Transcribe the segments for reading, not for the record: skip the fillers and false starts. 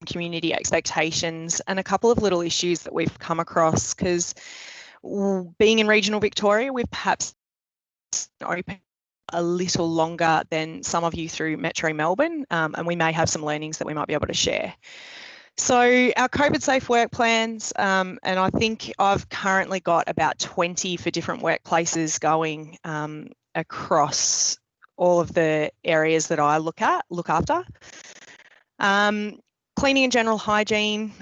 community expectations and a couple of little issues that we've come across, because being in regional Victoria, we've perhaps open a little longer than some of you through Metro Melbourne, and we may have some learnings that we might be able to share. So our COVID safe work plans, and I think I've currently got about 20 for different workplaces going across all of the areas that I look after. Cleaning and general hygiene.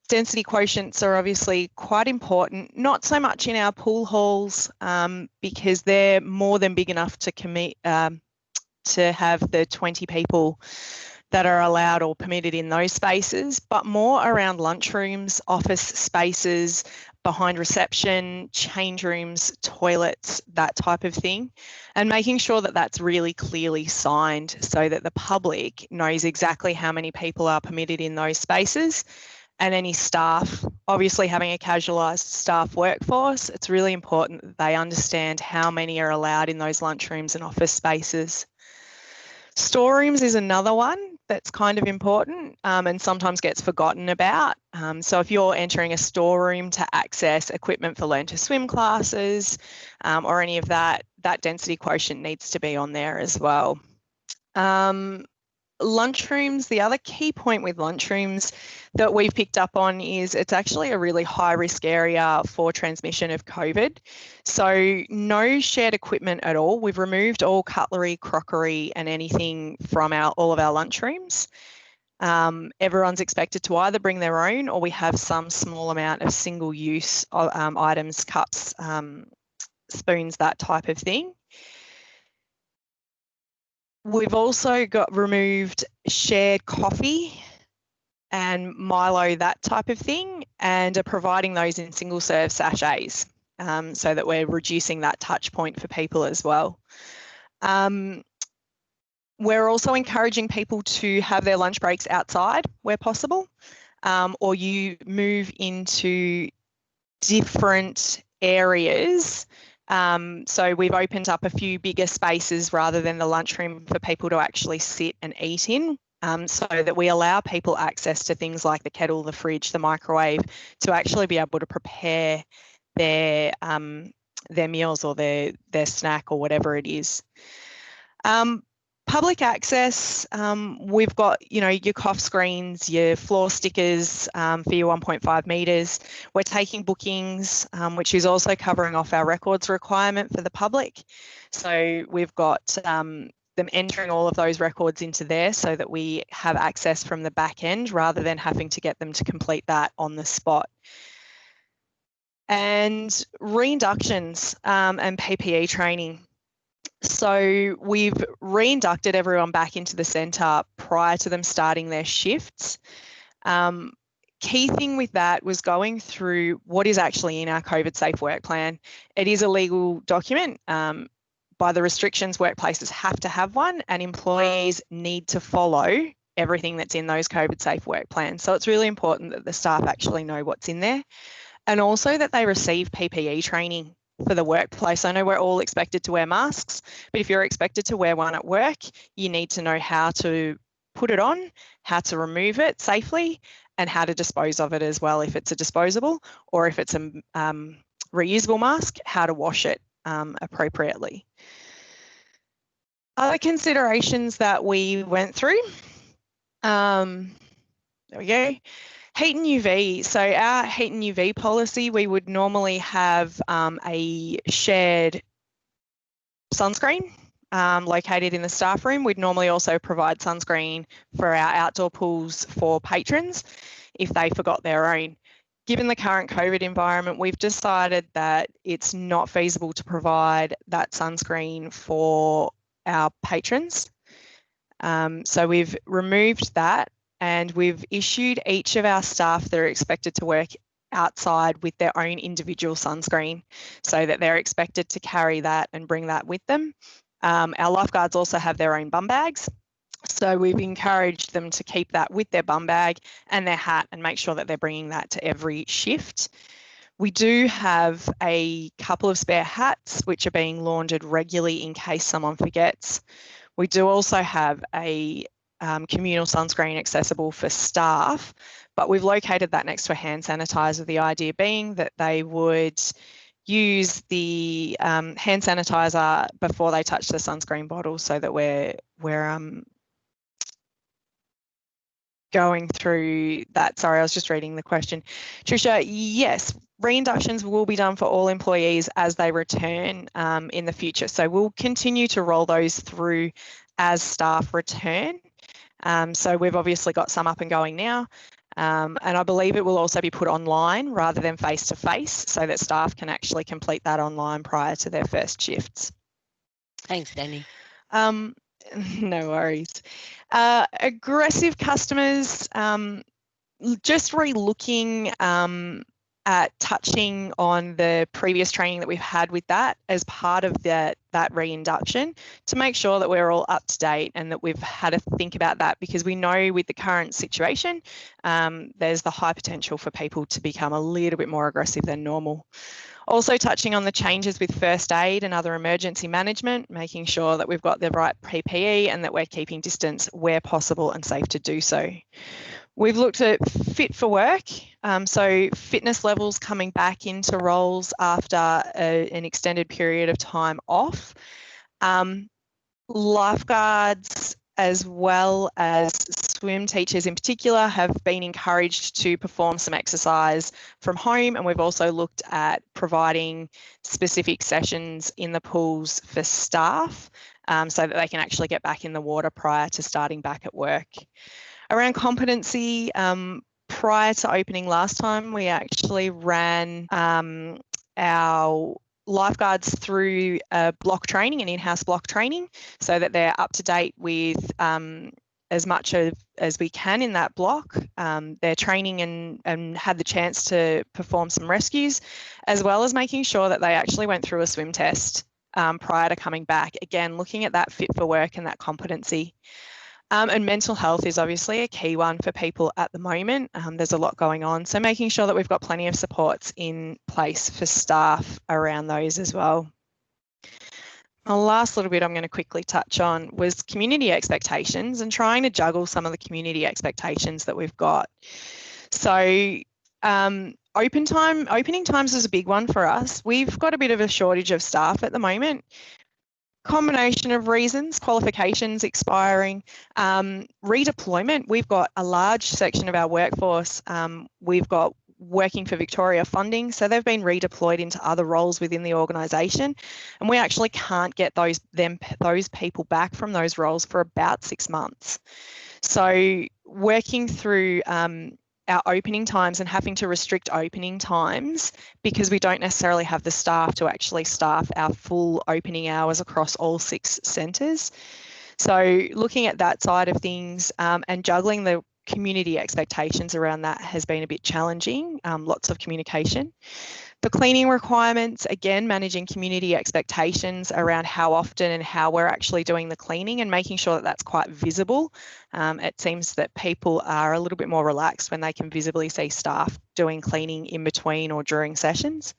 Density quotients are obviously quite important, not so much in our pool halls because they're more than big enough to commit to have the 20 people that are allowed or permitted in those spaces, but more around lunchrooms, office spaces, behind reception, change rooms, toilets, that type of thing, and making sure that that's really clearly signed so that the public knows exactly how many people are permitted in those spaces. And any staff, obviously having a casualised staff workforce, it's really important that they understand how many are allowed in those lunchrooms and office spaces. Storerooms is another one that's kind of important and sometimes gets forgotten about. So if you're entering a storeroom to access equipment for learn to swim classes or any of that, that density quotient needs to be on there as well. Lunchrooms, the other key point with lunchrooms that we've picked up on is it's actually a really high risk area for transmission of COVID. So no shared equipment at all. We've removed all cutlery, crockery and anything from all of our lunchrooms. Everyone's expected to either bring their own, or we have some small amount of single use items, cups, spoons, that type of thing. We've also got removed shared coffee and Milo, that type of thing, and are providing those in single serve sachets so that we're reducing that touch point for people as well. We're also encouraging people to have their lunch breaks outside where possible, or you move into different areas. So we've opened up a few bigger spaces rather than the lunchroom for people to actually sit and eat in, so that we allow people access to things like the kettle, the fridge, the microwave, to actually be able to prepare their meals or their snack or whatever it is. Public access, we've got, your cough screens, your floor stickers for your 1.5 metres. We're taking bookings, which is also covering off our records requirement for the public. So we've got them entering all of those records into there so that we have access from the back end rather than having to get them to complete that on the spot. And reinductions and PPE training. So we've reinducted everyone back into the centre prior to them starting their shifts. Key thing with that was going through what is actually in our COVID safe work plan. It is a legal document. By the restrictions, workplaces have to have one, and employees need to follow everything that's in those COVID safe work plans. So it's really important that the staff actually know what's in there, and also that they receive PPE training for the workplace. I know we're all expected to wear masks, but if you're expected to wear one at work, you need to know how to put it on, how to remove it safely, and how to dispose of it as well if it's a disposable, or if it's a reusable mask, how to wash it appropriately. Other considerations that we went through, there we go. Heat and UV. So our heat and UV policy, we would normally have a shared sunscreen located in the staff room. We'd normally also provide sunscreen for our outdoor pools for patrons if they forgot their own. Given the current COVID environment, we've decided that it's not feasible to provide that sunscreen for our patrons. So we've removed that. And we've issued each of our staff that are expected to work outside with their own individual sunscreen, so that they're expected to carry that and bring that with them. Our lifeguards also have their own bum bags. So we've encouraged them to keep that with their bum bag and their hat and make sure that they're bringing that to every shift. We do have a couple of spare hats which are being laundered regularly in case someone forgets. We do also have a communal sunscreen accessible for staff, but we've located that next to a hand sanitizer, the idea being that they would use the hand sanitizer before they touch the sunscreen bottle, so that we're going through that. Sorry, I was just reading the question. Tricia, yes, reinductions will be done for all employees as they return in the future. So we'll continue to roll those through as staff return. So we've obviously got some up and going now. And I believe it will also be put online rather than face-to-face, so that staff can actually complete that online prior to their first shifts. Thanks, Danny. No worries. Aggressive customers, just re-looking at touching on the previous training that we've had with that as part of that reinduction, to make sure that we're all up to date and that we've had a think about that, because we know with the current situation, there's the high potential for people to become a little bit more aggressive than normal. Also touching on the changes with first aid and other emergency management, making sure that we've got the right PPE and that we're keeping distance where possible and safe to do so. We've looked at fit for work, so fitness levels coming back into roles after an extended period of time off. Lifeguards as well as swim teachers in particular have been encouraged to perform some exercise from home, and we've also looked at providing specific sessions in the pools for staff so that they can actually get back in the water prior to starting back at work. Around competency, prior to opening last time, we actually ran our lifeguards through a block training, an in-house block training, so that they're up to date with as much as we can in that block. They're training and had the chance to perform some rescues, as well as making sure that they actually went through a swim test prior to coming back. Again, looking at that fit for work and that competency. And mental health is obviously a key one for people at the moment. There's a lot going on, so making sure that we've got plenty of supports in place for staff around those as well. The last little bit I'm going to quickly touch on was community expectations and trying to juggle some of the community expectations that we've got. So opening times is a big one for us. We've got a bit of a shortage of staff at the moment. Combination of reasons, qualifications expiring, redeployment. We've got a large section of our workforce. We've got working for Victoria funding, so they've been redeployed into other roles within the organisation, and we actually can't get those people back from those roles for about 6 months. So working through our opening times and having to restrict opening times because we don't necessarily have the staff to actually staff our full opening hours across all 6 centres. So looking at that side of things and juggling the community expectations around that has been a bit challenging, lots of communication. The cleaning requirements, again, managing community expectations around how often and how we're actually doing the cleaning and making sure that that's quite visible. It seems that people are a little bit more relaxed when they can visibly see staff doing cleaning in between or during sessions.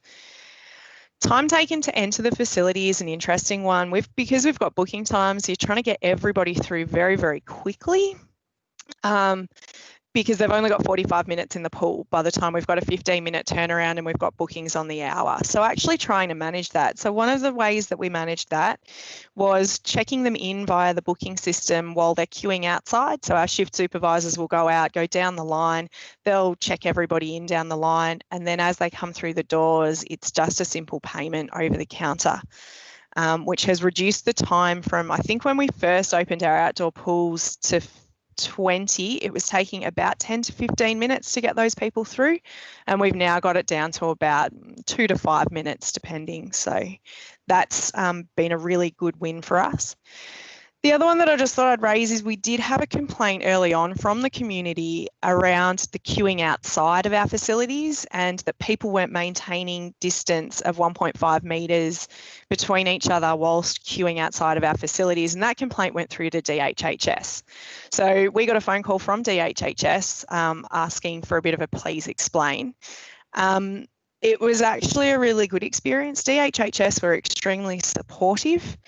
Time taken to enter the facility is an interesting one. Because we've got booking times, you're trying to get everybody through very, very quickly. Because they've only got 45 minutes in the pool by the time we've got a 15-minute turnaround and we've got bookings on the hour. So actually trying to manage that. So one of the ways that we managed that was checking them in via the booking system while they're queuing outside. So our shift supervisors will go out, go down the line, they'll check everybody in down the line, and then as they come through the doors, it's just a simple payment over the counter. Which has reduced the time from, I think when we first opened our outdoor pools to 20, it was taking about 10 to 15 minutes to get those people through, and we've now got it down to about 2 to 5 minutes depending. So that's been a really good win for us. The other one that I just thought I'd raise is we did have a complaint early on from the community around the queuing outside of our facilities and that people weren't maintaining distance of 1.5 metres between each other whilst queuing outside of our facilities, and that complaint went through to DHHS. So we got a phone call from DHHS asking for a bit of a please explain. It was actually a really good experience. DHHS were extremely supportive.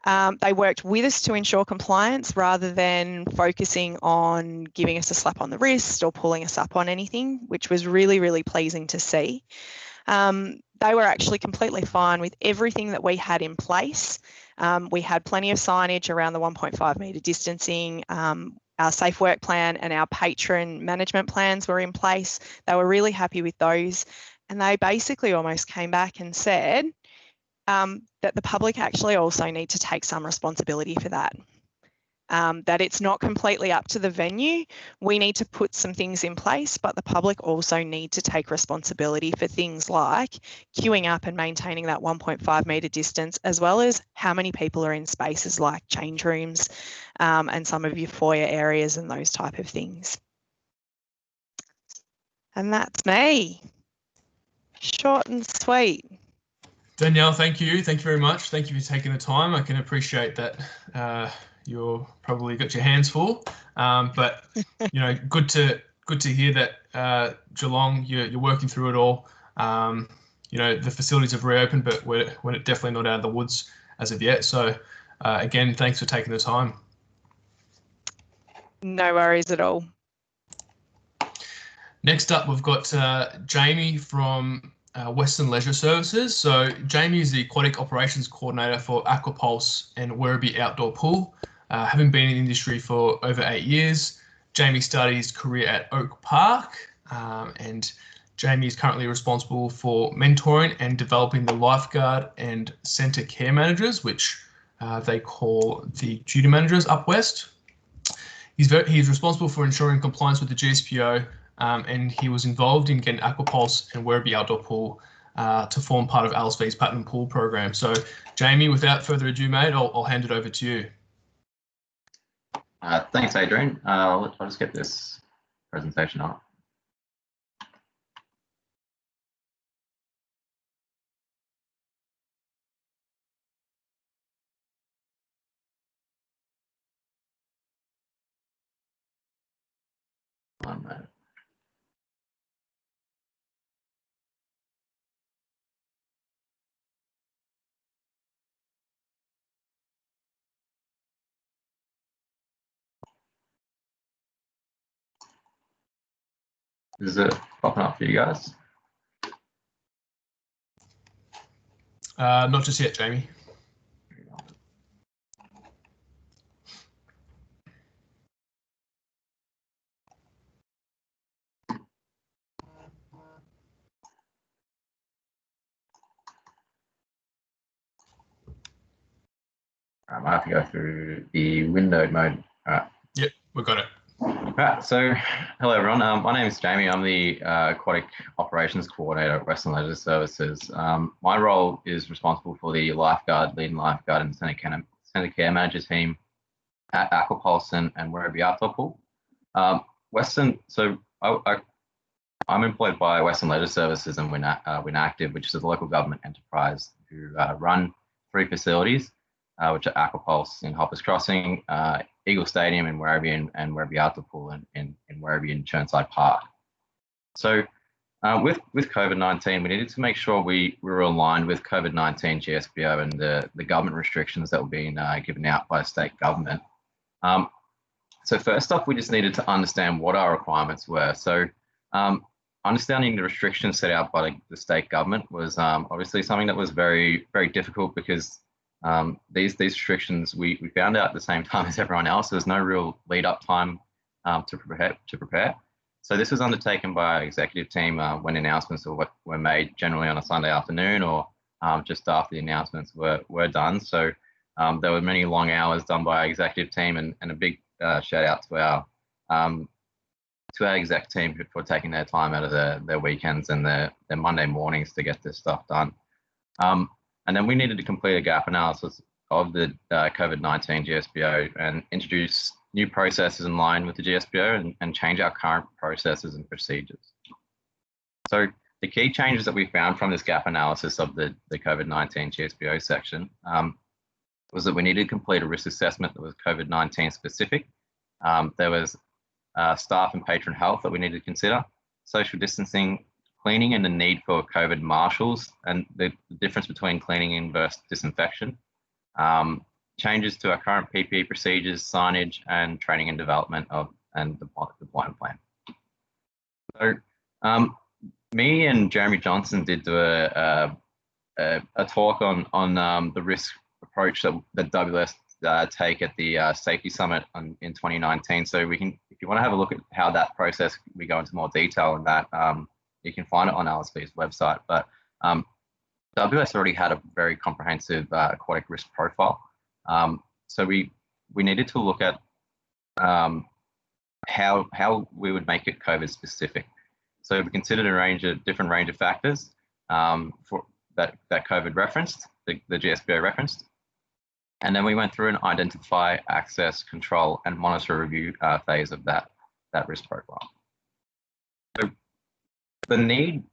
They worked with us to ensure compliance rather than focusing on giving us a slap on the wrist or pulling us up on anything, which was really, really pleasing to see. They were actually completely fine with everything that we had in place. We had plenty of signage around the 1.5 metre distancing. Our safe work plan and our patron management plans were in place. They were really happy with those. And they basically almost came back and said that the public actually also need to take some responsibility for that. That it's not completely up to the venue. We need to put some things in place, but the public also need to take responsibility for things like queuing up and maintaining that 1.5 metre distance, as well as how many people are in spaces like change rooms and some of your foyer areas and those type of things. And that's me. Short and sweet. Danielle, thank you. Thank you very much. Thank you for taking the time. I can appreciate that you're probably got your hands full, but you know, good to hear that Geelong, you're working through it all. You know, the facilities have reopened, but we're definitely not out of the woods as of yet. So again, thanks for taking the time. No worries at all. Next up, we've got Jamie from Western Leisure Services. So Jamie is the Aquatic Operations Coordinator for Aquapulse and Werribee Outdoor Pool. Having been in the industry for over 8 years, Jamie started his career at Oak Park, and Jamie is currently responsible for mentoring and developing the lifeguard and centre care managers, which they call the duty managers up west. He's responsible for ensuring compliance with the GSPO, and he was involved in getting Aquapulse and Werribee Outdoor Pool to form part of LSV's PATRON Pool program. So, Jamie, without further ado, mate, I'll hand it over to you. Thanks, Adrian. I'll just get this presentation up. One minute. Is it popping up for you guys? Not just yet, Jamie. I might have to go through the windowed mode. All right. Yep, we got it. Right, so hello everyone. My name is Jamie. I'm the Aquatic Operations Coordinator at Western Leisure Services. My role is responsible for the lifeguard, lead lifeguard and centre care manager team at Aquapulse and Werribee Outdoor Pool. I'm employed by Western Leisure Services and Winactive, which is a local government enterprise who run 3 facilities, which are Aquapulse in Hoppers Crossing, Eagle Stadium in Werribee, and Werribee Outdoor Pool in Werribee and Chirnside Park. So with COVID-19, we needed to make sure we were aligned with COVID-19 GSPO and the government restrictions that were being given out by state government. So first off, we just needed to understand what our requirements were. So understanding the restrictions set out by the state government was obviously something that was very, very difficult because these restrictions we found out at the same time as everyone else. There's no real lead up time to prepare. So this was undertaken by our executive team when announcements were made, generally on a Sunday afternoon or just after the announcements were done. So there were many long hours done by our executive team, and a big shout out to our exec team for taking their time out of their weekends and their Monday mornings to get this stuff done. And then we needed to complete a gap analysis of the COVID-19 GSPO and introduce new processes in line with the GSPO and change our current processes and procedures. So the key changes that we found from this gap analysis of the COVID-19 GSPO section was that we needed to complete a risk assessment that was COVID-19 specific. There was staff and patron health that we needed to consider, social distancing, cleaning and the need for COVID marshals and the difference between cleaning and versus disinfection. changes to our current PPE procedures, signage, and training and development and the deployment plan. So me and Jeremy Johnson did do a talk on the risk approach that WS take at the safety summit in 2019. So we can, if you want to have a look at how that process, we go into more detail on that. You can find it on LSV's website. But WS already had a very comprehensive aquatic risk profile. So we needed to look at how we would make it COVID specific. So we considered a different range of factors for that COVID referenced, the GSPO referenced. And then we went through and identify, access, control, and monitor review phase of that risk profile. So the need,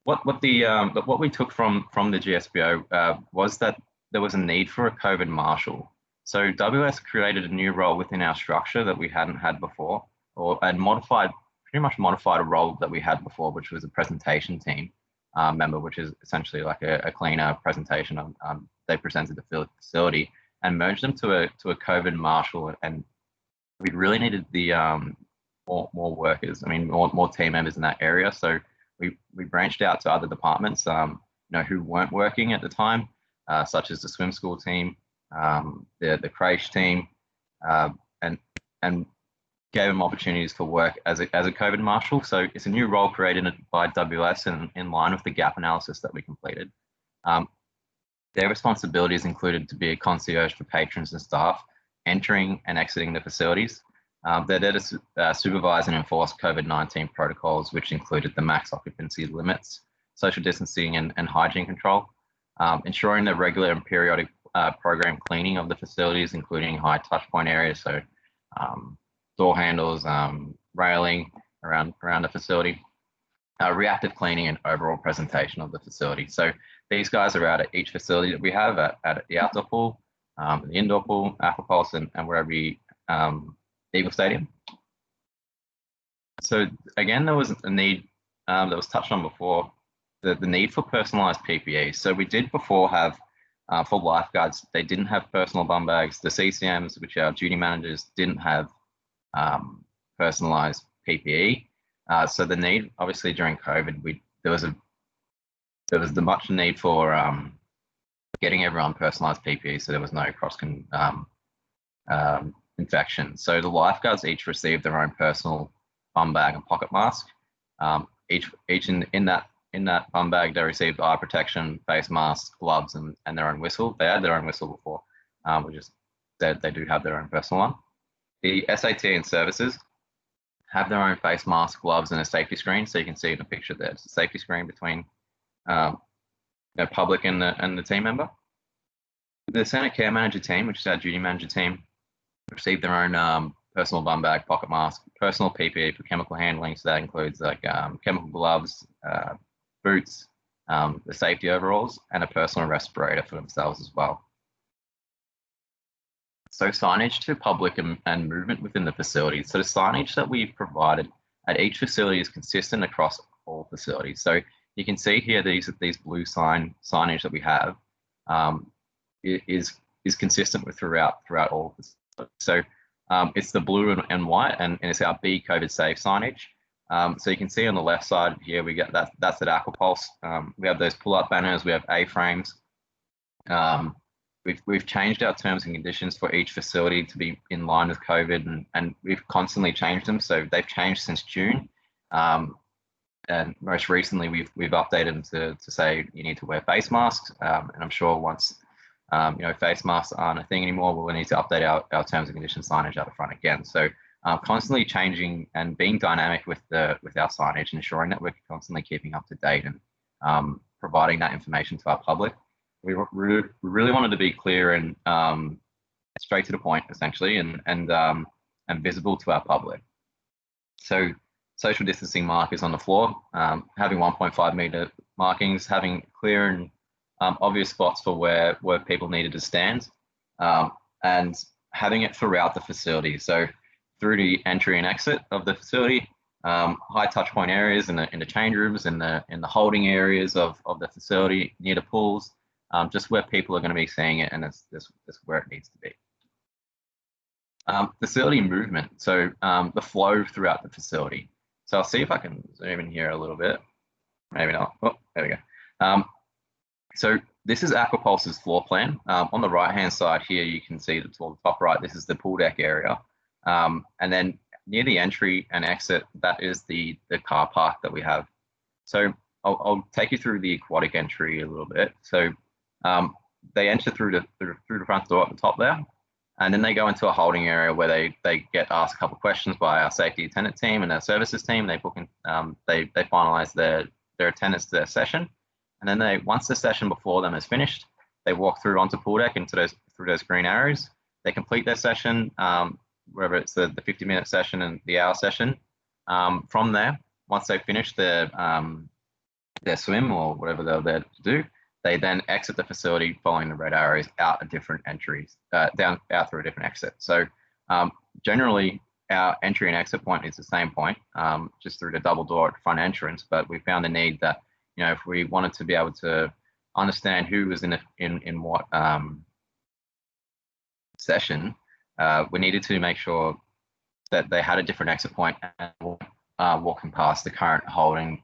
what we took from the GSPO was that there was a need for a COVID marshal. So WS created a new role within our structure that we hadn't had before, and pretty much modified a role that we had before, which was a presentation team member, which is essentially like a cleaner presentation on they presented the facility, and merged them to a COVID marshal. And we really needed the more workers. I mean, more team members in that area. So we branched out to other departments, who weren't working at the time, such as the swim school team, the creche team, and gave them opportunities for work as a COVID marshal. So it's a new role created by WS in line with the gap analysis that we completed. Their responsibilities included to be a concierge for patrons and staff entering and exiting the facilities. They're there to supervise and enforce COVID-19 protocols, which included the max occupancy limits, social distancing and hygiene control, ensuring the regular and periodic program cleaning of the facilities, including high touch point areas, so door handles, railing around the facility, reactive cleaning and overall presentation of the facility. So these guys are out at each facility that we have at the outdoor pool, the indoor pool, Aquapulse, and wherever Eagle Stadium. So again, there was a need that was touched on before, the need for personalized PPE. So we did before have, for lifeguards, they didn't have personal bum bags. The CCMs, which are duty managers, didn't have personalized PPE. So the need, obviously during COVID, there was the much need for getting everyone personalized PPE, so there was no cross infection. So the lifeguards each received their own personal bum bag and pocket mask. Each in that bum bag, they received eye protection, face masks, gloves, and their own whistle. They had their own whistle before. We just said they do have their own personal one. The SAT and services have their own face mask, gloves, and a safety screen. So you can see in the picture there, it's a safety screen between the public and the team member. The Center Care Manager team, which is our duty manager team, received their own personal bum bag, pocket mask, personal PPE for chemical handling. So that includes like chemical gloves, boots, the safety overalls, and a personal respirator for themselves as well. So signage to public and movement within the facility. So the signage that we've provided at each facility is consistent across all facilities. So you can see here these blue signage that we have is consistent with throughout all facilities. So it's the blue and white, and it's our Be COVID Safe signage. So you can see on the left side here, we get that's at Aquapulse. We have those pull-up banners, we have A-frames. We've changed our terms and conditions for each facility to be in line with COVID, and we've constantly changed them. So they've changed since June. And most recently, we've updated them to say you need to wear face masks. And I'm sure once face masks aren't a thing anymore, we'll need to update our terms and conditions signage out the front again. So constantly changing and being dynamic with our signage, ensuring that we're constantly keeping up to date and providing that information to our public. We really wanted to be clear and straight to the point, essentially, and visible to our public. So social distancing markers on the floor, having 1.5 meter markings, having clear and obvious spots for where people needed to stand, and having it throughout the facility. So through the entry and exit of the facility, high touch point areas in the change rooms, in the holding areas of the facility, near the pools, just where people are going to be seeing it, and that's where it needs to be. Facility movement, so the flow throughout the facility. So I'll see if I can zoom in here a little bit. Maybe not. Oh, there we go. So this is Aquapulse's floor plan. On the right-hand side here, you can see that toward the top right, this is the pool deck area. And then near the entry and exit, that is the car park that we have. So I'll take you through the aquatic entry a little bit. So they enter through the front door at the top there. And then they go into a holding area where they get asked a couple of questions by our safety attendant team and our services team. They book in, they finalize their attendance to their session. And then once the session before them is finished, they walk through onto pool deck into through those green arrows. They complete their session, whether it's the 50-minute session and the hour session. From there, once they finish their swim or whatever they're there to do, they then exit the facility following the red arrows out of different entries, out through a different exit. So generally, our entry and exit point is the same point, just through the double door at the front entrance. But we found the need that, you know, if we wanted to be able to understand who was in what session, we needed to make sure that they had a different exit point and walking past the current holding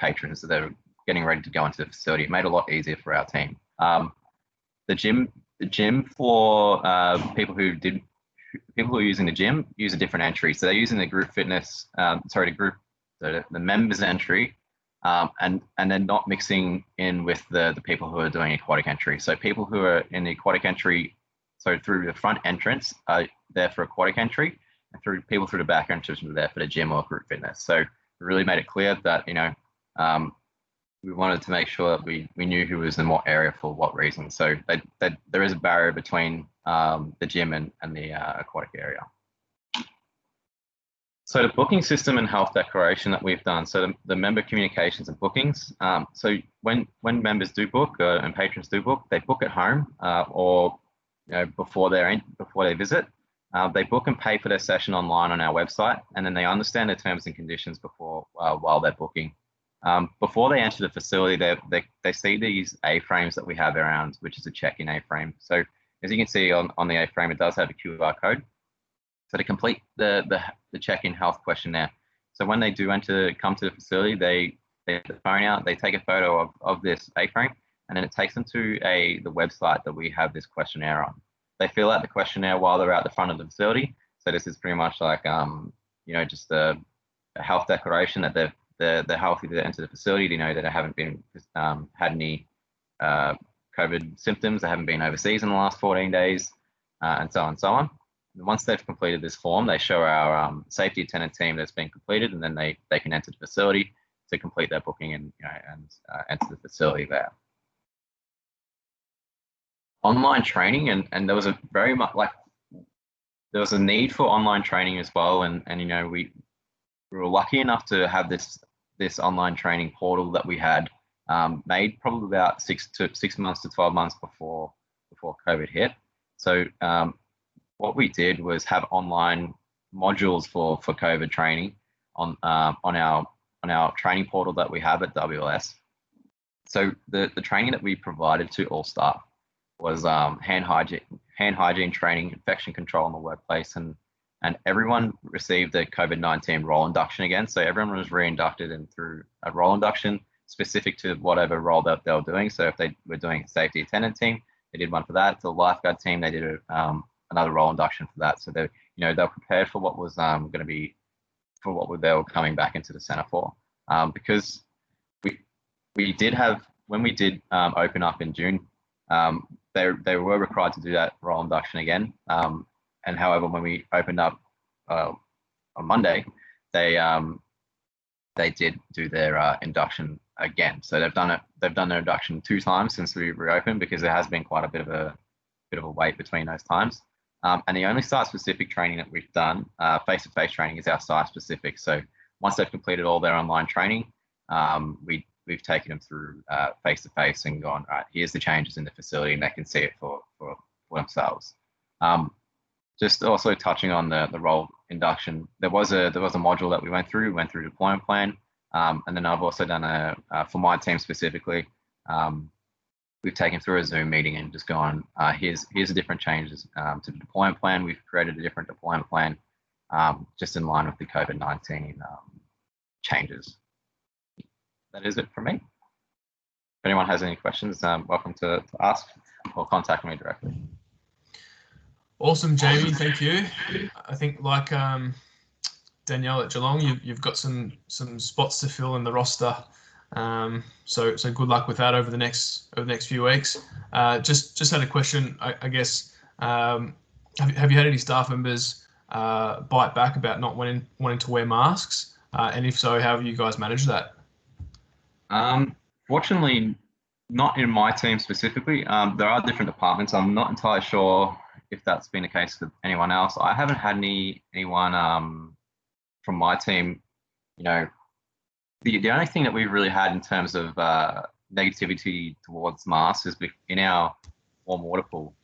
patrons that they're getting ready to go into the facility. It made it a lot easier for our team. The gym for people who are using the gym use a different entry. So they're using the group fitness, the members entry, and then not mixing in with the people who are doing aquatic entry. So people who are in the aquatic entry, so through the front entrance, are there for aquatic entry, and people through the back entrance are there for the gym or group fitness. So we really made it clear that, you know, we wanted to make sure that we knew who was in what area for what reason. So there is a barrier between the gym and the aquatic area. So the booking system and health declaration that we've done, so the member communications and bookings. So when members do book and patrons do book, they book at home or, you know, before they visit. They book and pay for their session online on our website, and then they understand the terms and conditions before while they're booking. Before they enter the facility, they see these A-frames that we have around, which is a check-in A-frame. So as you can see on the A-frame, it does have a QR code. So to complete the check-in health questionnaire, so when they do come to the facility, they get the phone out, they take a photo of this A-frame, and then it takes them to the website that we have this questionnaire on. They fill out the questionnaire while they're at the front of the facility. So this is pretty much like, you know, just a health declaration that they're healthy to enter the facility. They know that they haven't been had any COVID symptoms. They haven't been overseas in the last 14 days, and so on and so on. And once they've completed this form, they show our safety attendant team that's been completed, and then they can enter the facility to complete their booking and, you know, and enter the facility there. Online training, and there was a there was a need for online training as well, and you know, we were lucky enough to have this online training portal that we had made probably about 6 months to 12 months before COVID hit. So what we did was have online modules for COVID training on our training portal that we have at WLS. So the training that we provided to all staff was hand hygiene training, infection control in the workplace, and everyone received the COVID-19 role induction again. So everyone was re-inducted and through a role induction specific to whatever role that they were doing. So if they were doing a safety attendant team, they did one for that. The lifeguard team, they did another role induction for that. So they, you know, they're prepared for what was going to be, for what they were coming back into the center for. Because we did have, when we did open up in June, they were required to do that role induction again. And however, when we opened up on Monday, they did do their induction again. So they've done their induction 2 times since we reopened, because there has been quite a bit of a wait between those times. And the only site-specific training that we've done, face-to-face training, is our site-specific. So once they've completed all their online training, we've taken them through face-to-face and gone, all right, here's the changes in the facility, and they can see it for themselves. Just also touching on the role induction, there was a module that we went through deployment plan, and then I've also done for my team specifically, we've taken through a Zoom meeting and just gone, here's the different changes to the deployment plan. We've created a different deployment plan just in line with the COVID-19 changes. That is it from me. If anyone has any questions, welcome to ask or contact me directly. Awesome, Jamie. Thank you. I think like Danielle at Geelong, you've got some spots to fill in the roster. So good luck with that over the next few weeks. Just had a question, I guess. Have you had any staff members bite back about not wanting to wear masks? And if so, how have you guys managed that? Fortunately, not in my team specifically. There are different departments. I'm not entirely sure if that's been the case with anyone else. I haven't had anyone from my team. You know, the only thing that we've really had in terms of negativity towards masks is in our warm water pool,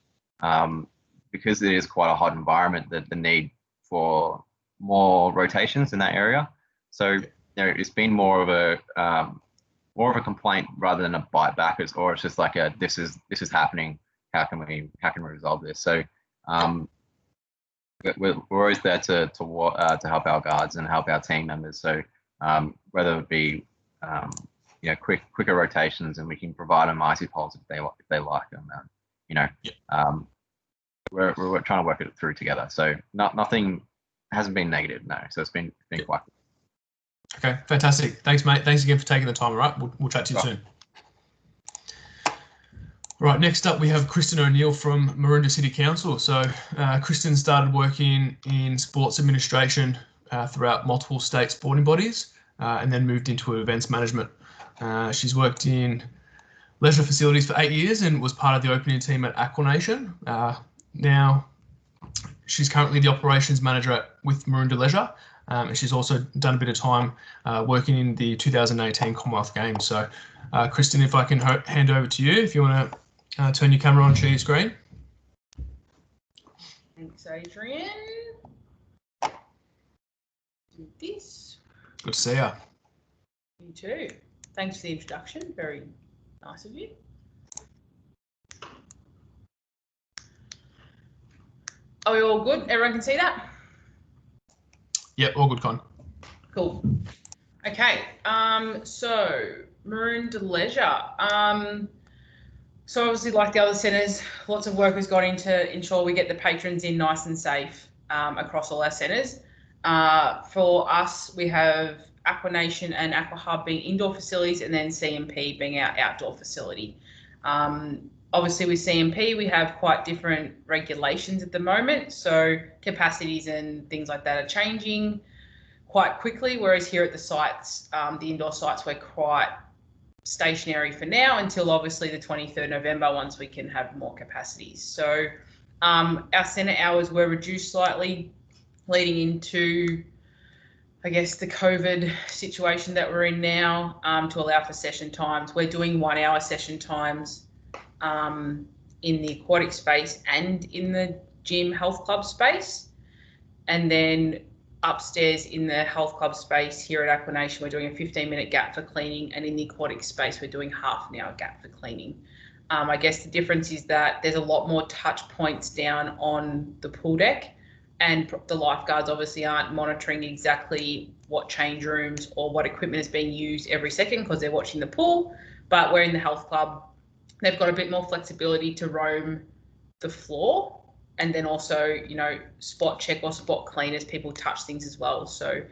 because it is quite a hot environment. The need for more rotations in that area. So it's been more of a complaint rather than a bite back, or it's just like this is happening. How can we resolve this? So we're always there to help our guards and help our team members. So whether it be quicker rotations, and we can provide them icy poles if they like them. We're trying to work it through together. So nothing hasn't been negative, no. So it's been quite good. Okay, fantastic. Thanks, mate. Thanks again for taking the time. All right, we'll chat to you soon. Right, next up we have Kristen O'Neill from Maroondah City Council. So Kristen started working in sports administration throughout multiple state sporting bodies and then moved into events management. She's worked in leisure facilities for 8 years and was part of the opening team at Aquanation. Now she's currently the operations manager with Maroondah Leisure. And she's also done a bit of time working in the 2018 Commonwealth Games. So, Kristen, if I can hand over to you, if you want to turn your camera on, share your screen. Thanks, Adrian. Do this. Good to see you. You too. Thanks for the introduction. Very nice of you. Are we all good? Everyone can see that? Yep, all good, Con. Cool. Okay, so Maroondah Leisure. So obviously, like the other centres, lots of work has gone into ensure we get the patrons in nice and safe across all our centres. For us, we have Aquanation and Aqua Hub being indoor facilities, and then CMP being our outdoor facility. Obviously, with CMP, we have quite different regulations at the moment. So capacities and things like that are changing quite quickly, whereas here at the sites, the indoor sites, we're quite stationary for now until obviously the 23rd November, once we can have more capacities. So our centre hours were reduced slightly leading into, I guess, the COVID situation that we're in now, to allow for session times. We're doing 1 hour session times in the aquatic space and in the gym health club space. And then upstairs in the health club space here at Aquanation, we're doing a 15-minute gap for cleaning, and in the aquatic space, we're doing half an hour gap for cleaning. I guess the difference is that there's a lot more touch points down on the pool deck, and the lifeguards obviously aren't monitoring exactly what change rooms or what equipment is being used every second because they're watching the pool. But we're in the health club, they've got a bit more flexibility to roam the floor, and then also, spot check or spot clean as people touch things as well. So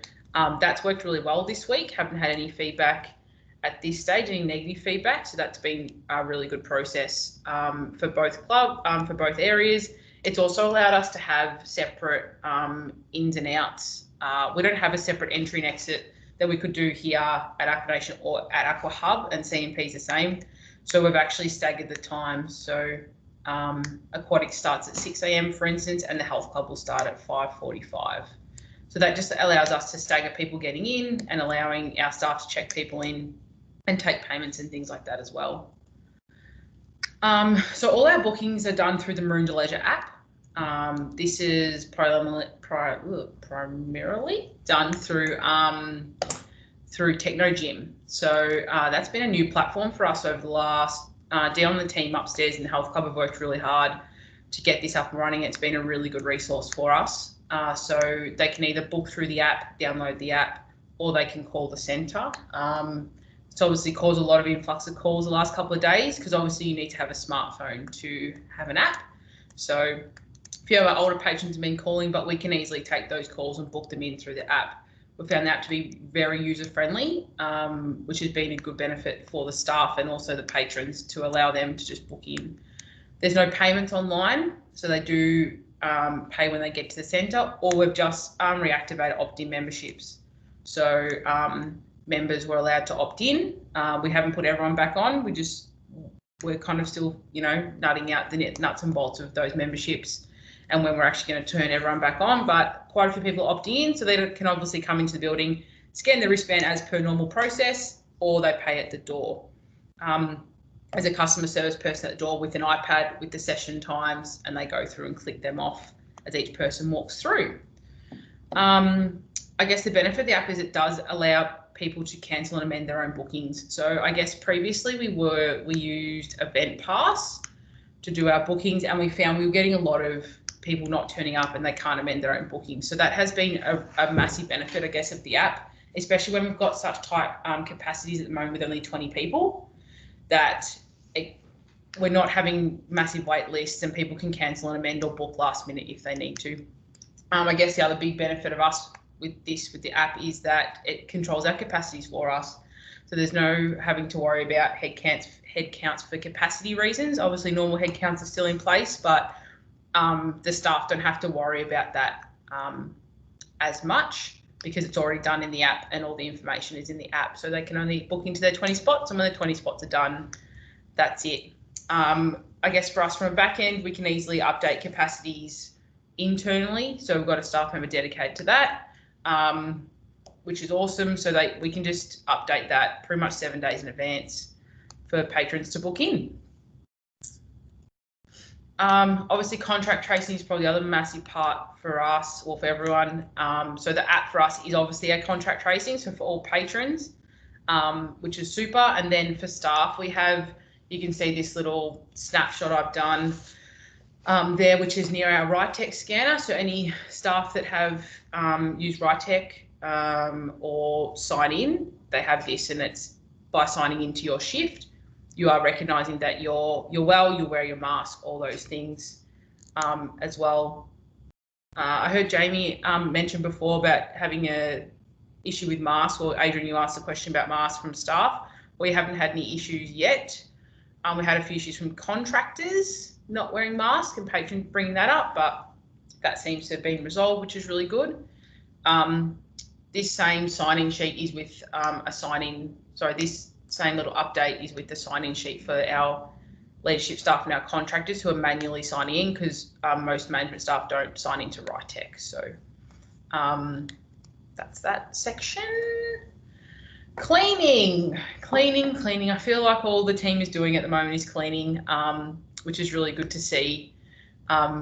that's worked really well this week. Haven't had any feedback at this stage, any negative feedback. So that's been a really good process for both areas. It's also allowed us to have separate ins and outs. We don't have a separate entry and exit that we could do here at Aquanation or at Aqua Hub, and CMP is the same. So we've actually staggered the time. So aquatic starts at 6 a.m, for instance, and the health club will start at 5:45. So that just allows us to stagger people getting in and allowing our staff to check people in and take payments and things like that as well. So all our bookings are done through the Maroondah Leisure app. This is primarily done through Techno Gym. So that's been a new platform for us over the last Dion and the team upstairs in the health club have worked really hard to get this up and running. It's been a really good resource for us. So they can either book through the app, download the app, or they can call the centre. It's obviously caused a lot of influx of calls the last couple of days because obviously you need to have a smartphone to have an app. So a few of our older patrons have been calling, but we can easily take those calls and book them in through the app. We found that to be very user-friendly, which has been a good benefit for the staff and also the patrons to allow them to just book in. There's no payments online, so they do pay when they get to the centre, or we've just reactivated opt-in memberships. So members were allowed to opt in. We haven't put everyone back on. We're kind of still, nutting out the nuts and bolts of those memberships and when we're actually going to turn everyone back on. But quite a few people opt in, so they can obviously come into the building, scan the wristband as per normal process, or they pay at the door. As a customer service person at the door with an iPad with the session times, and they go through and click them off as each person walks through. I guess the benefit of the app is it does allow people to cancel and amend their own bookings. So I guess previously we used Event Pass to do our bookings, and we found we were getting a lot of people not turning up and they can't amend their own bookings. So that has been a massive benefit, I guess, of the app, especially when we've got such tight capacities at the moment with only 20 people, that we're not having massive wait lists and people can cancel and amend or book last minute if they need to. I guess the other big benefit of us with the app is that it controls our capacities for us. So there's no having to worry about head counts for capacity reasons. Obviously normal head counts are still in place, but the staff don't have to worry about that as much because it's already done in the app and all the information is in the app. So they can only book into their 20 spots, and when the 20 spots are done, that's it. I guess for us from a back end, we can easily update capacities internally. So we've got a staff member dedicated to that, which is awesome. So we can just update that pretty much 7 days in advance for patrons to book in. Obviously contract tracing is probably the other massive part for us or for everyone. So the app for us is obviously our contract tracing. So for all patrons, which is super. And then for staff, you can see this little snapshot I've done there, which is near our RITEC scanner. So any staff that have used RITEC or sign in, they have this, and it's by signing into your shift, you are recognising that you're well, you wear your mask, all those things as well. I heard Jamie mention before about having a issue with masks, or Adrian, you asked a question about masks from staff. We haven't had any issues yet. We had a few issues from contractors not wearing masks and patrons bringing that up, but that seems to have been resolved, which is really good. This same sign-in sheet is with this same little update is with the sign-in sheet for our leadership staff and our contractors who are manually signing in, because most management staff don't sign into RITEC. So that's that section. Cleaning. I feel like all the team is doing at the moment is cleaning, which is really good to see,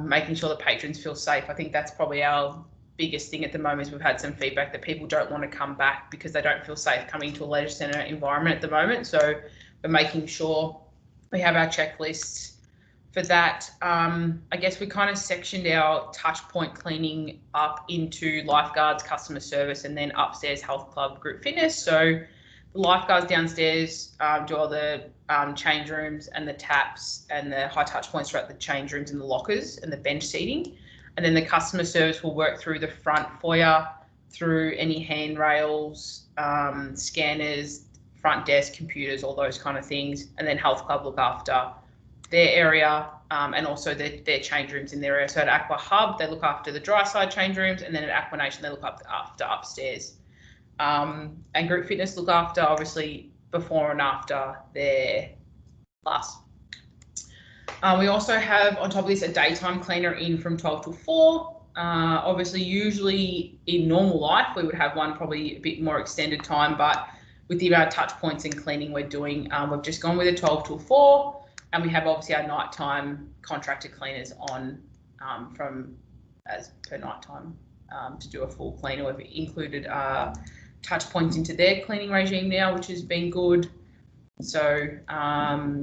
making sure the patrons feel safe. I think that's probably our biggest thing at the moment. Is we've had some feedback that people don't want to come back because they don't feel safe coming to a leisure centre environment at the moment. So we're making sure we have our checklists for that. I guess we kind of sectioned our touch point cleaning up into lifeguards, customer service, and then upstairs health club, group fitness. So the lifeguards downstairs do all the change rooms and the taps and the high touch points throughout the change rooms and the lockers and the bench seating. And then the customer service will work through the front foyer, through any handrails, scanners, front desk, computers, all those kind of things. And then health club look after their area and also their change rooms in their area. So at Aqua Hub, they look after the dry side change rooms, and then at Aqua Nation, they look after upstairs. And group fitness look after, obviously, before and after their class. We also have, on top of this, a daytime cleaner in from 12 till 4. Obviously, usually in normal life, we would have one probably a bit more extended time, but with the amount of touch points and cleaning we're doing, we've just gone with a 12 till 4. And we have obviously our nighttime contracted cleaners on from as per nighttime to do a full clean. We've included touch points into their cleaning regime now, which has been good. So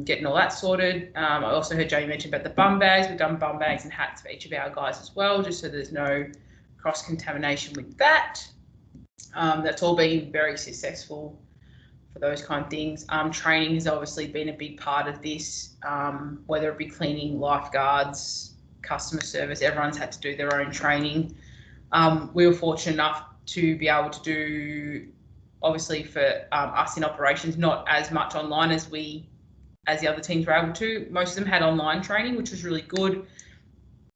getting all that sorted. I also heard Jamie mention about the bum bags. We've done bum bags and hats for each of our guys as well, just so there's no cross-contamination with that. That's all been very successful for those kind of things. Training has obviously been a big part of this, whether it be cleaning, lifeguards, customer service, everyone's had to do their own training. We were fortunate enough to be able to do, obviously for us in operations, not as much online as the other teams were able to. Most of them had online training, which was really good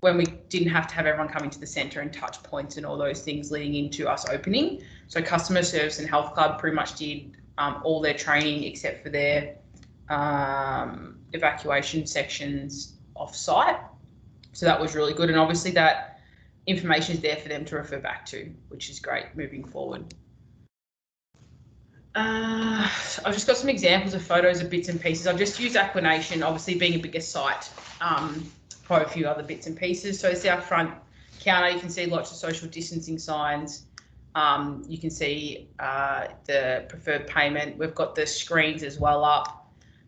when we didn't have to have everyone coming to the centre and touch points and all those things leading into us opening. So customer service and health club pretty much did all their training except for their evacuation sections off-site. So that was really good. And obviously that information is there for them to refer back to, which is great moving forward. I've just got some examples of photos of bits and pieces. I've just used Aquanation, obviously being a bigger site, for a few other bits and pieces. So it's our front counter. You can see lots of social distancing signs. You can see the preferred payment. We've got the screens as well up.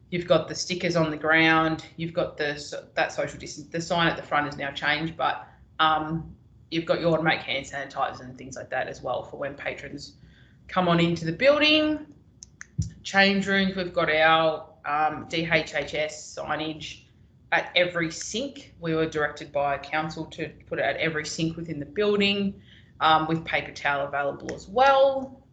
You've got the stickers on the ground. You've got that social distance. The sign at the front has now changed, but you've got your automatic hand sanitizers and things like that as well for when patrons come on into the building. Change rooms, we've got our DHHS signage at every sink. We were directed by council to put it at every sink within the building, with paper towel available as well.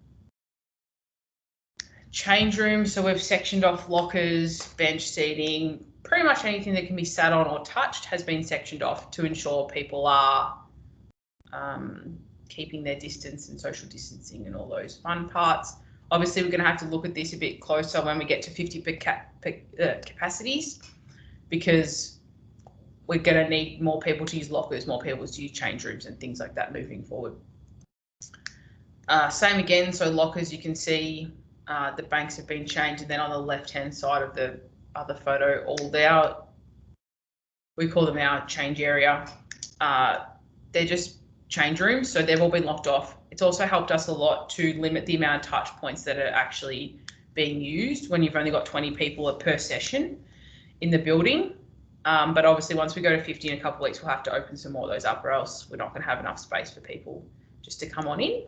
Change rooms, so we've sectioned off lockers, bench seating, pretty much anything that can be sat on or touched has been sectioned off to ensure people are keeping their distance and social distancing and all those fun parts. Obviously, we're going to have to look at this a bit closer when we get to 50 capacities, because we're going to need more people to use lockers, more people to use change rooms and things like that moving forward. Same again, so lockers, you can see the banks have been changed, and then on the left-hand side of the other photo, we call them our change area. They're just change rooms, so they've all been locked off. It's also helped us a lot to limit the amount of touch points that are actually being used when you've only got 20 people per session in the building. But obviously once we go to 50 in a couple of weeks, we'll have to open some more of those up, or else we're not going to have enough space for people just to come on in.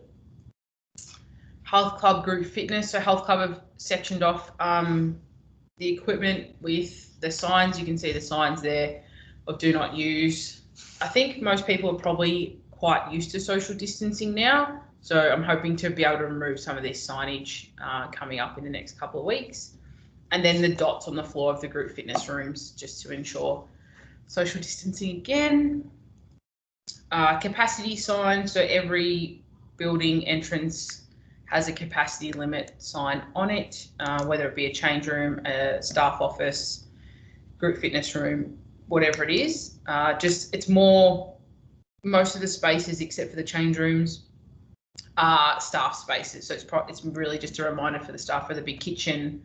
Health club group fitness. So health club have sectioned off the equipment with the signs. You can see the signs there of do not use. I think most people are probably quite used to social distancing now, so I'm hoping to be able to remove some of this signage coming up in the next couple of weeks. And then the dots on the floor of the group fitness rooms, just to ensure social distancing again. Capacity sign, so every building entrance has a capacity limit sign on it, whether it be a change room, a staff office, group fitness room, whatever it is. It's more, most of the spaces except for the change rooms are staff spaces. So it's really just a reminder for the staff, whether it be kitchen,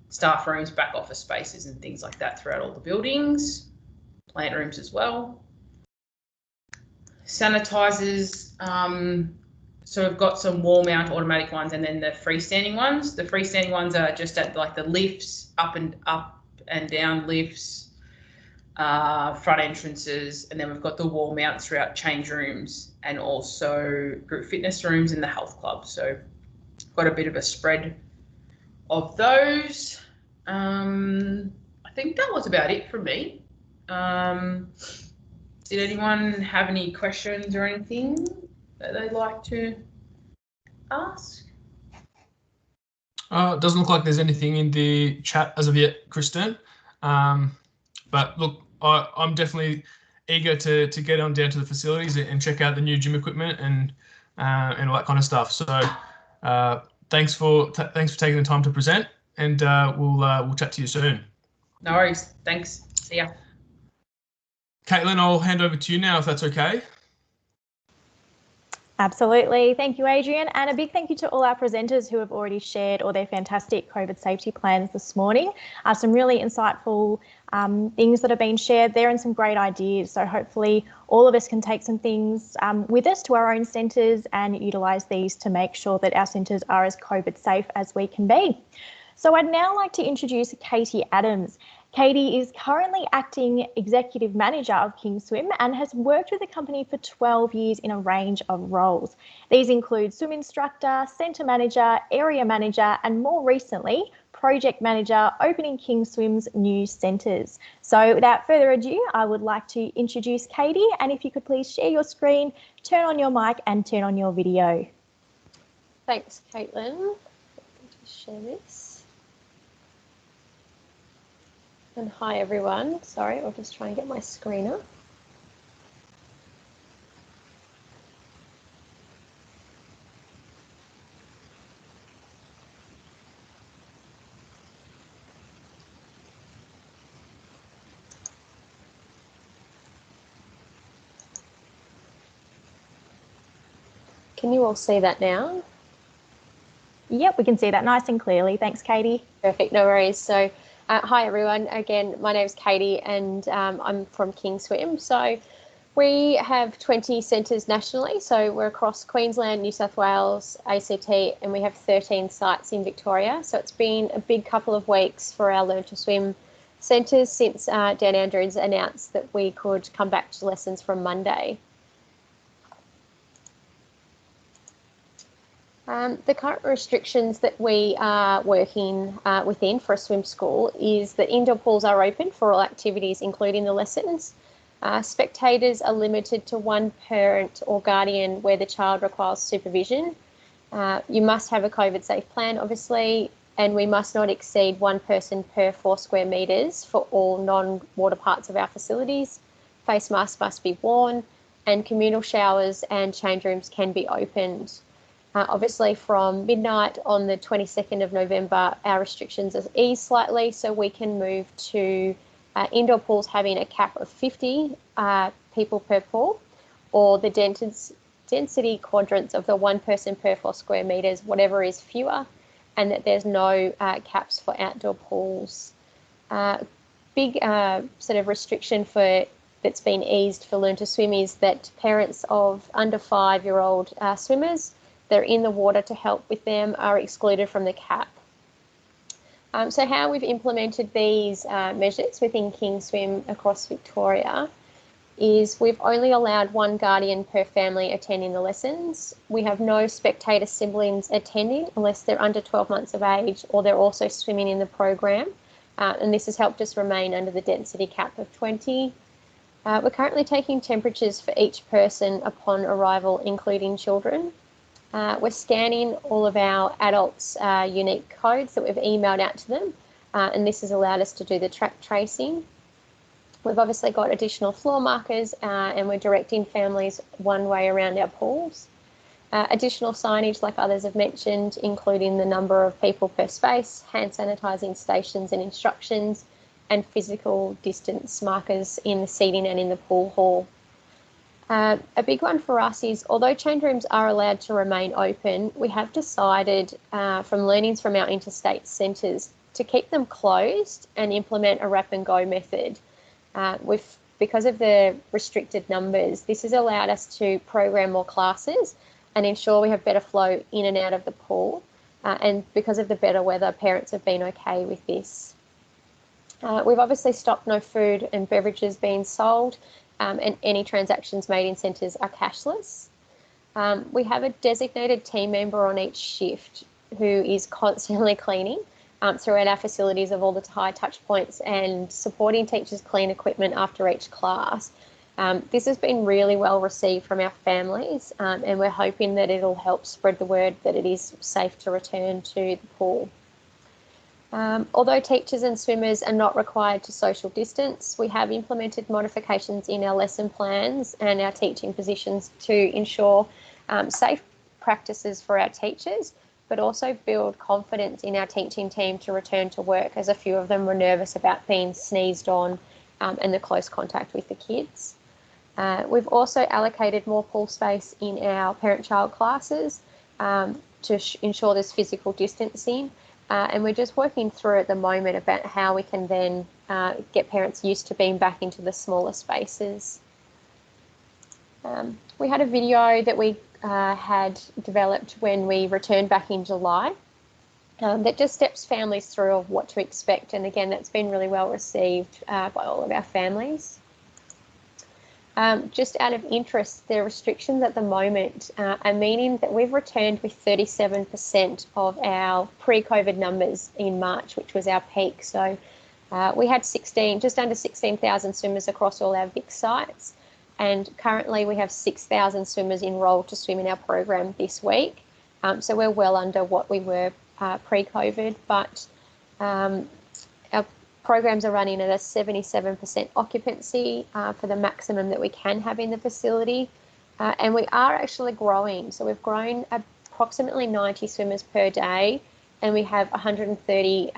staff rooms, back office spaces and things like that throughout all the buildings, plant rooms as well. Sanitizers, so we've got some wall mount automatic ones and then the freestanding ones. The freestanding ones are just at like the lifts, up and down lifts, front entrances, and then we've got the wall mounts throughout change rooms and also group fitness rooms in the health club. So got a bit of a spread of those. I think that was about it from me. Did anyone have any questions or anything that they'd like to ask? It doesn't look like there's anything in the chat as of yet, Kristen. But look, I'm definitely eager to get on down to the facilities and check out the new gym equipment and all that kind of stuff. So thanks for taking the time to present, and we'll chat to you soon. No worries. Thanks. See ya. Caitlin, I'll hand over to you now if that's okay. Absolutely. Thank you, Adrian. And a big thank you to all our presenters who have already shared all their fantastic COVID safety plans this morning. Some really insightful things that have been shared there and some great ideas. So hopefully all of us can take some things with us to our own centres and utilise these to make sure that our centres are as COVID safe as we can be. So I'd now like to introduce Katie Adams. Katie is currently acting executive manager of Kingswim and has worked with the company for 12 years in a range of roles. These include swim instructor, centre manager, area manager, and more recently, project manager opening Kingswim's new centres. So without further ado, I would like to introduce Katie, and if you could please share your screen, turn on your mic and turn on your video. Thanks, Caitlin. Let me just share this. And hi everyone, sorry, I'll just try and get my screen up. Can you all see that now? Yep, we can see that nice and clearly. Thanks, Katie. Perfect, no worries. So hi everyone, again, my name's Katie and I'm from Kingswim. So we have 20 centres nationally, so we're across Queensland, New South Wales, ACT, and we have 13 sites in Victoria. So it's been a big couple of weeks for our Learn to Swim centres since Dan Andrews announced that we could come back to lessons from Monday. The current restrictions that we are working within for a swim school is that indoor pools are open for all activities, including the lessons. Spectators are limited to one parent or guardian where the child requires supervision. You must have a COVID safe plan, obviously, and we must not exceed one person per 4 square metres for all non-water parts of our facilities. Face masks must be worn, and communal showers and change rooms can be opened. Obviously, from midnight on the 22nd of November, our restrictions are eased slightly, so we can move to indoor pools having a cap of 50 people per pool, or the density quadrants of the one person per 4 square metres, whatever is fewer, and that there's no caps for outdoor pools. Big sort of restriction that's been eased for Learn to Swim is that parents of under 5-year-old swimmers that are in the water to help with them are excluded from the cap. So how we've implemented these measures within Kingswim across Victoria is we've only allowed one guardian per family attending the lessons. We have no spectator siblings attending unless they're under 12 months of age or they're also swimming in the program. And this has helped us remain under the density cap of 20. We're currently taking temperatures for each person upon arrival, including children. We're scanning all of our adults' unique codes that we've emailed out to them, and this has allowed us to do the track tracing. We've obviously got additional floor markers and we're directing families one way around our pools. Additional signage, like others have mentioned, including the number of people per space, hand sanitising stations and instructions, and physical distance markers in the seating and in the pool hall. A big one for us is, although change rooms are allowed to remain open, we have decided from learnings from our interstate centres to keep them closed and implement a wrap and go method. Because of the restricted numbers, this has allowed us to program more classes and ensure we have better flow in and out of the pool. And because of the better weather, parents have been okay with this. We've obviously stopped no food and beverages being sold. And any transactions made in centres are cashless. We have a designated team member on each shift who is constantly cleaning throughout our facilities of all the high touch points and supporting teachers clean equipment after each class. This has been really well received from our families, and we're hoping that it'll help spread the word that it is safe to return to the pool. Although teachers and swimmers are not required to social distance, we have implemented modifications in our lesson plans and our teaching positions to ensure safe practices for our teachers, but also build confidence in our teaching team to return to work, as a few of them were nervous about being sneezed on and the close contact with the kids. We've also allocated more pool space in our parent-child classes to ensure there's physical distancing. And we're just working through at the moment about how we can then get parents used to being back into the smaller spaces. We had a video that we had developed when we returned back in July, that just steps families through of what to expect. And again, that's been really well received by all of our families. Just out of interest, the restrictions at the moment are meaning that we've returned with 37% of our pre-COVID numbers in March, which was our peak. So we had just under 16,000 swimmers across all our VIC sites, and currently we have 6,000 swimmers enrolled to swim in our program this week. So we're well under what we were pre-COVID, but our programs are running at a 77% occupancy for the maximum that we can have in the facility. And we are actually growing. So we've grown approximately 90 swimmers per day, and we have 130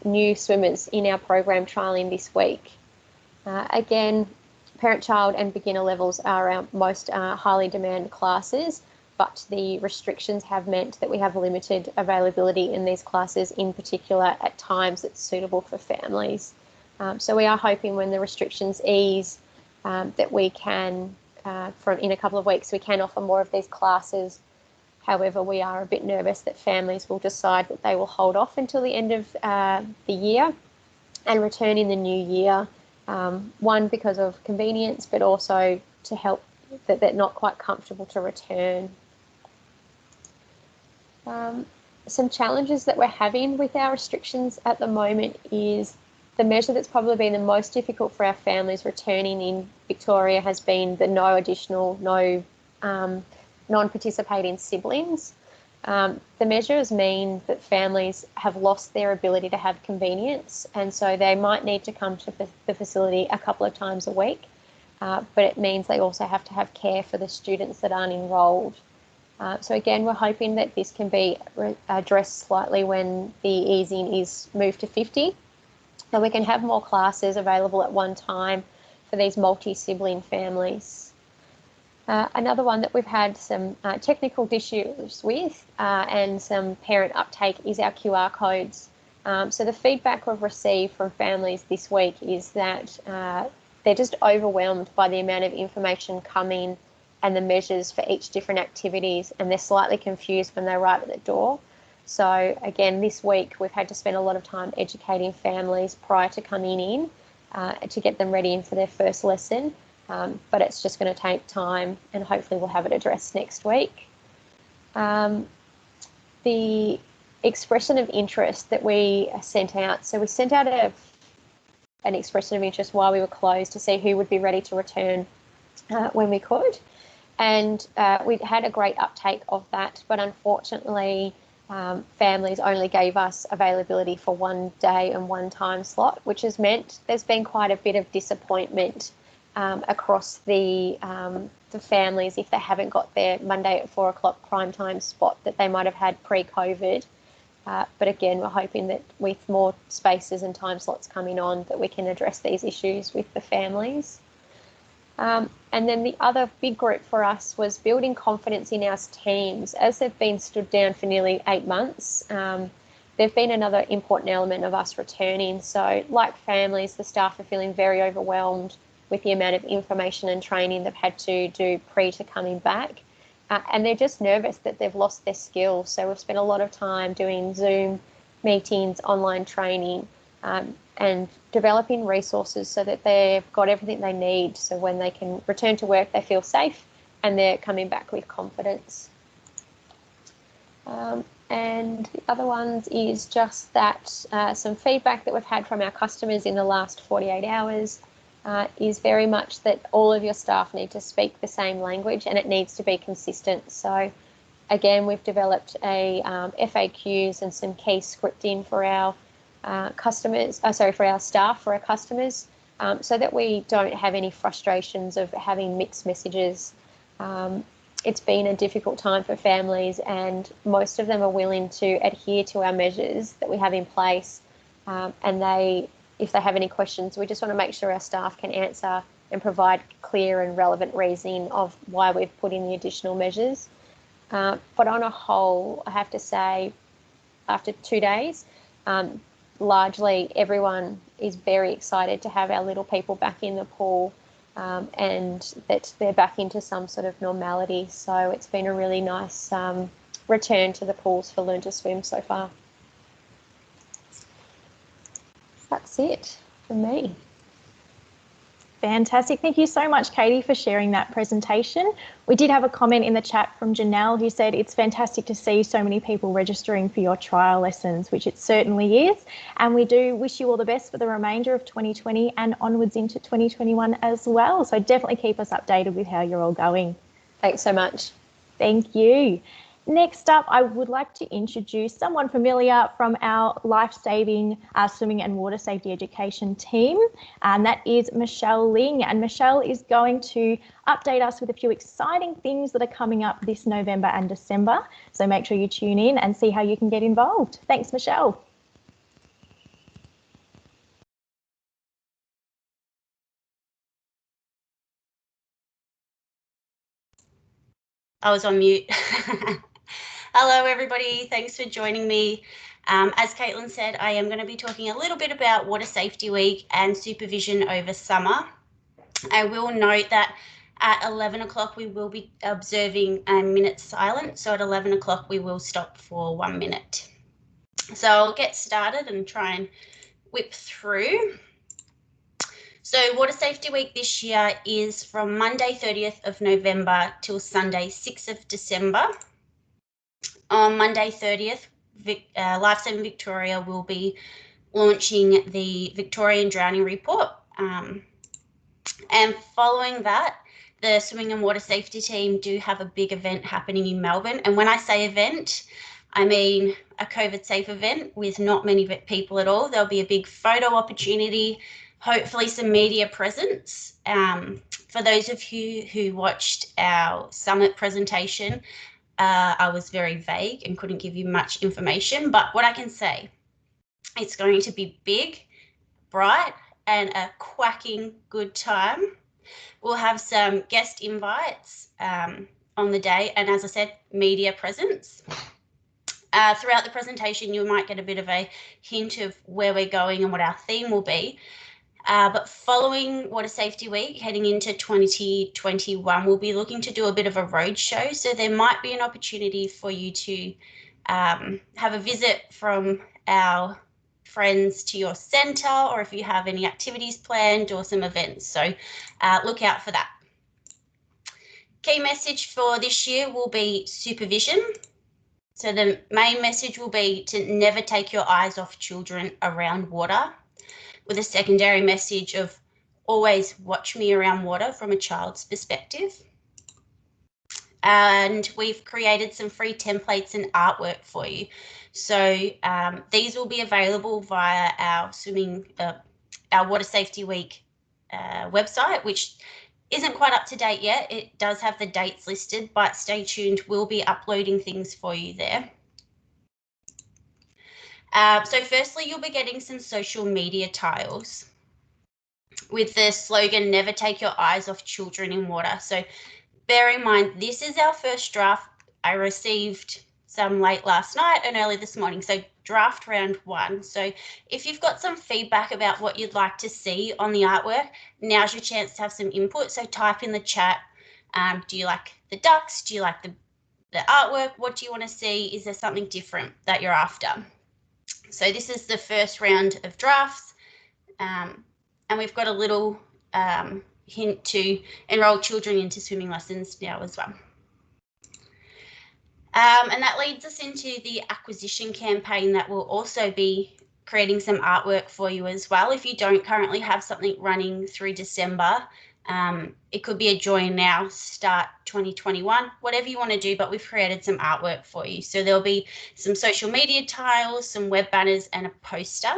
new swimmers in our program trialling this week. Again, parent, child and beginner levels are our most highly demanded classes, but the restrictions have meant that we have limited availability in these classes, in particular at times that's suitable for families. So we are hoping when the restrictions ease that we can, in a couple of weeks, we can offer more of these classes. However, we are a bit nervous that families will decide that they will hold off until the end of the year and return in the new year, one, because of convenience, but also to help that they're not quite comfortable to return. Some challenges that we're having with our restrictions at the moment is the measure that's probably been the most difficult for our families returning in Victoria has been the non-participating siblings. The measures mean that families have lost their ability to have convenience, and so they might need to come to the facility a couple of times a week, but it means they also have to have care for the students that aren't enrolled. So again, we're hoping that this can be addressed slightly when the easing is moved to 50, and we can have more classes available at one time for these multi-sibling families. Another one that we've had some technical issues with and some parent uptake is our QR codes. So the feedback we've received from families this week is that they're just overwhelmed by the amount of information coming and the measures for each different activities, and they're slightly confused when they arrive at the door. So again, this week we've had to spend a lot of time educating families prior to coming in to get them ready in for their first lesson, but it's just going to take time, and hopefully we'll have it addressed next week. The expression of interest that we sent out, so we sent out an expression of interest while we were closed to see who would be ready to return when we could. And we had a great uptake of that, but unfortunately families only gave us availability for one day and one time slot, which has meant there's been quite a bit of disappointment across the families if they haven't got their Monday at 4 o'clock prime time spot that they might have had pre-COVID. But again, we're hoping that with more spaces and time slots coming on that we can address these issues with the families. And then the other big group for us was building confidence in our teams. As they've been stood down for nearly 8 months, they've been another important element of us returning. So like families, the staff are feeling very overwhelmed with the amount of information and training they've had to do pre to coming back. And they're just nervous that they've lost their skills. So we've spent a lot of time doing Zoom meetings, online training, and developing resources so that they've got everything they need. So when they can return to work, they feel safe and they're coming back with confidence. And the other ones is just that some feedback that we've had from our customers in the last 48 hours is very much that all of your staff need to speak the same language and it needs to be consistent. So again, we've developed a FAQs and some key scripting for our for our staff, for our customers, so that we don't have any frustrations of having mixed messages. It's been a difficult time for families, and most of them are willing to adhere to our measures that we have in place. And if they have any questions, we just want to make sure our staff can answer and provide clear and relevant reasoning of why we've put in the additional measures. But on a whole, I have to say, after 2 days, largely everyone is very excited to have our little people back in the pool, and that they're back into some sort of normality. So it's been a really nice return to the pools for Learn to Swim so far. that's it for me. Fantastic. Thank you so much, Katie, for sharing that presentation. We did have a comment in the chat from Janelle who said it's fantastic to see so many people registering for your trial lessons, which it certainly is. And we do wish you all the best for the remainder of 2020 and onwards into 2021 as well. So definitely keep us updated with how you're all going. Thanks so much. Thank you. Next up, I would like to introduce someone familiar from our life-saving swimming and water safety education team, and that is Michelle Ling. And Michelle is going to update us with a few exciting things that are coming up this November and December. So make sure you tune in and see how you can get involved. Thanks, Michelle. I was on mute. Hello, everybody. Thanks for joining me. As Caitlin said, I am going to be talking a little bit about Water Safety Week and supervision over summer. I will note that at 11 o'clock we will be observing a minute silence. So at 11 o'clock we will stop for 1 minute. So I'll get started and try and whip through. So Water Safety Week this year is from Monday 30th of November till Sunday 6th of December. On Monday 30th, Lifesaving Victoria will be launching the Victorian Drowning Report. And following that, the Swimming and Water Safety team do have a big event happening in Melbourne. And when I say event, I mean a COVID safe event with not many people at all. There'll be a big photo opportunity, hopefully some media presence. For those of you who watched our summit presentation, I was very vague and couldn't give you much information, but what I can say, it's going to be big, bright, and a quacking good time. We'll have some guest invites on the day, and as I said, media presence. Throughout the presentation, you might get a bit of a hint of where we're going and what our theme will be. But following Water Safety Week, heading into 2021, we'll be looking to do a bit of a roadshow. So there might be an opportunity for you to have a visit from our friends to your centre, or if you have any activities planned or some events. So look out for that. Key message for this year will be supervision. So the main message will be to never take your eyes off children around water, with a secondary message of always watch me around water from a child's perspective. And we've created some free templates and artwork for you. So these will be available via our Water Safety Week website, which isn't quite up to date yet. It does have the dates listed, but stay tuned. We'll be uploading things for you there. So firstly, you'll be getting some social media tiles with the slogan, never take your eyes off children in water. So bear in mind, this is our first draft. I received some late last night and early this morning. So draft round 1. So if you've got some feedback about what you'd like to see on the artwork, now's your chance to have some input. So type in the chat, do you like the ducks? Do you like the artwork? What do you want to see? Is there something different that you're after? So this is the first round of drafts, and we've got a little hint to enrol children into swimming lessons now as well. And that leads us into the acquisition campaign that will also be creating some artwork for you as well. If you don't currently have something running through December, it could be a join now, start 2021, whatever you want to do, but we've created some artwork for you. So there'll be some social media tiles, some web banners and a poster.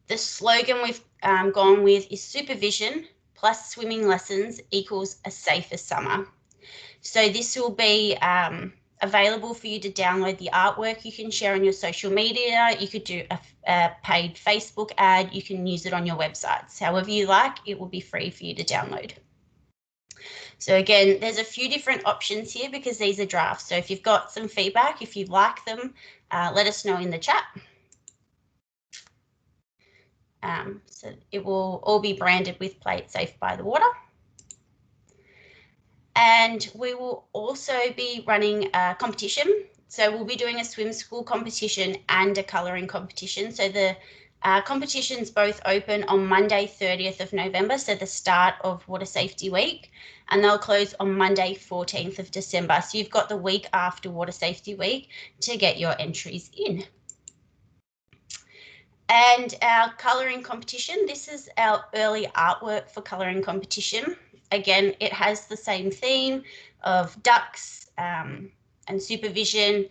The slogan we've gone with is supervision plus swimming lessons equals a safer summer. So this will be available for you to download the artwork. You can share on your social media. You could do a paid Facebook ad. You can use it on your websites. However you like, it will be free for you to download. So again, there's a few different options here because these are drafts. So if you've got some feedback, if you like them, let us know in the chat. So it will all be branded with Play It Safe by the Water. And we will also be running a competition. So we'll be doing a swim school competition and a colouring competition. So the Competitions both open on Monday 30th of November, so the start of Water Safety Week, and they'll close on Monday 14th of December. So you've got the week after Water Safety Week to get your entries in. And our colouring competition, this is our early artwork for colouring competition. Again, it has the same theme of ducks and supervision.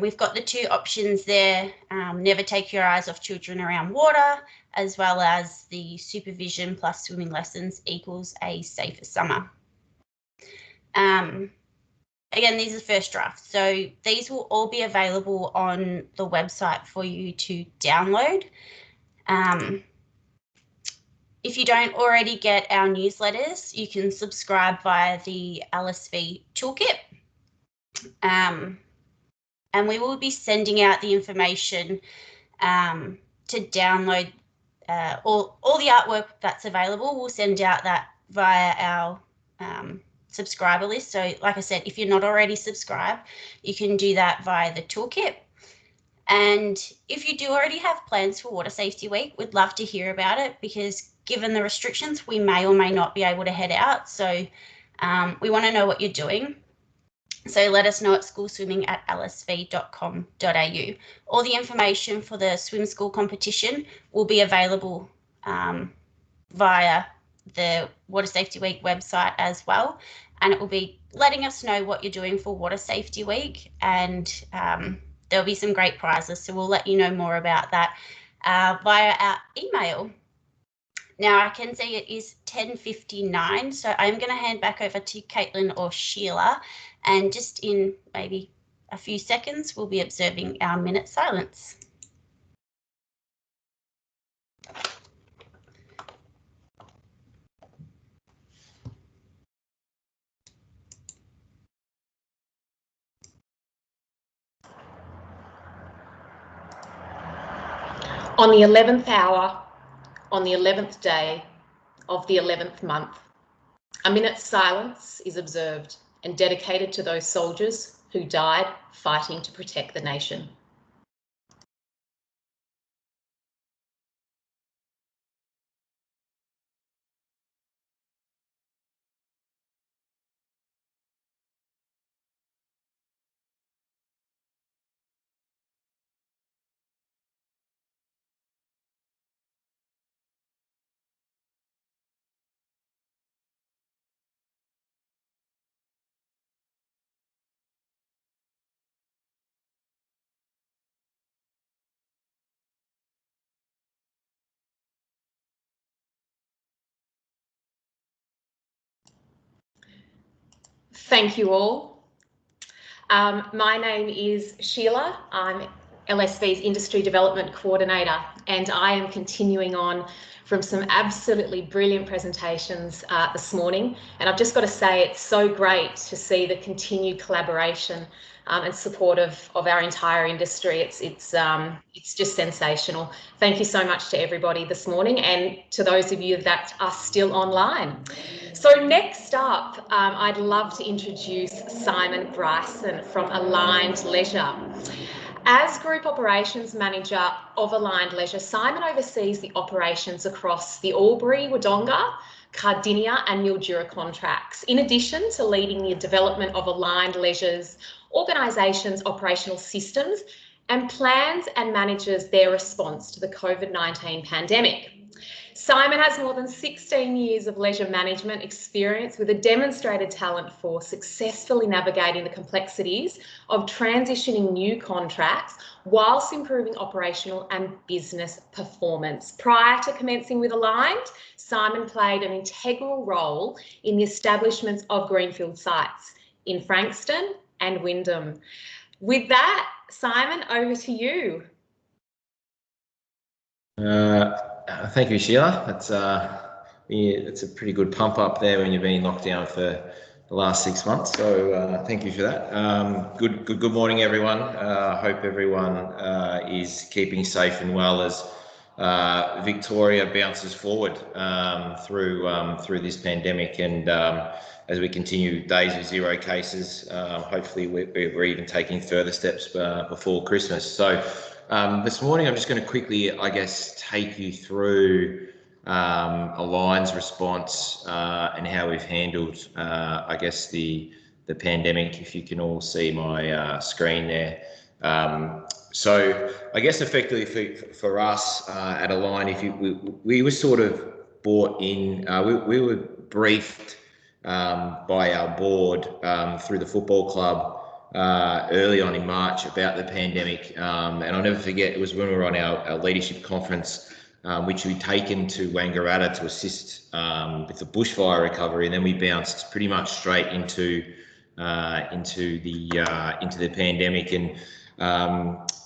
We've got the two options there, never take your eyes off children around water, as well as the supervision plus swimming lessons equals a safer summer. Again, these are first drafts, so these will all be available on the website for you to download. If you don't already get our newsletters, you can subscribe via the LSV toolkit. And we will be sending out the information to download all the artwork that's available. We'll send out that via our subscriber list. So like I said, if you're not already subscribed, you can do that via the toolkit. And if you do already have plans for Water Safety Week, we'd love to hear about it, because given the restrictions, we may or may not be able to head out. So we want to know what you're doing. So let us know at schoolswimming@lsv.com.au. All the information for the swim school competition will be available via the Water Safety Week website as well. And it will be letting us know what you're doing for Water Safety Week, and there'll be some great prizes. So we'll let you know more about that via our email. Now I can see it is 10:59, so I'm going to hand back over to Caitlin or Sheila, and just in maybe a few seconds, we'll be observing our minute silence. On the 11th hour, on the 11th day of the 11th month, a minute's silence is observed and dedicated to those soldiers who died fighting to protect the nation. Thank you all. My name is Sheila. I'm LSV's Industry Development Coordinator, and I am continuing on from some absolutely brilliant presentations this morning. And I've just got to say, it's so great to see the continued collaboration and support of our entire industry. It's just sensational. Thank you so much to everybody this morning, and to those of you that are still online. So next up, I'd love to introduce Simon Bryson from Aligned Leisure. As Group Operations Manager of Aligned Leisure, Simon oversees the operations across the Albury, Wodonga, Cardinia and Mildura contracts, in addition to leading the development of Aligned Leisure's organisation's operational systems and plans and manages their response to the COVID-19 pandemic. Simon has more than 16 years of leisure management experience with a demonstrated talent for successfully navigating the complexities of transitioning new contracts whilst improving operational and business performance. Prior to commencing with Aligned, Simon played an integral role in the establishments of greenfield sites in Frankston and Wyndham. With that, Simon, over to you. Thank you, Sheila. It's a pretty good pump up there when you've been locked down for the last 6 months. So thank you for that. Good morning, everyone. I hope everyone is keeping safe and well as Victoria bounces forward through this pandemic, and as we continue days of zero cases, hopefully we're even taking further steps before Christmas. So this morning I'm just going to quickly, I guess, take you through Alline's response and how we've handled, I guess, the pandemic. If you can all see my screen there. So I guess effectively for us at Align, we were sort of brought in, we were briefed by our board through the football club early on in March about the pandemic, and I'll never forget, it was when we were on our leadership conference, which we'd taken to Wangaratta to assist with the bushfire recovery, and then we bounced pretty much straight into the pandemic. And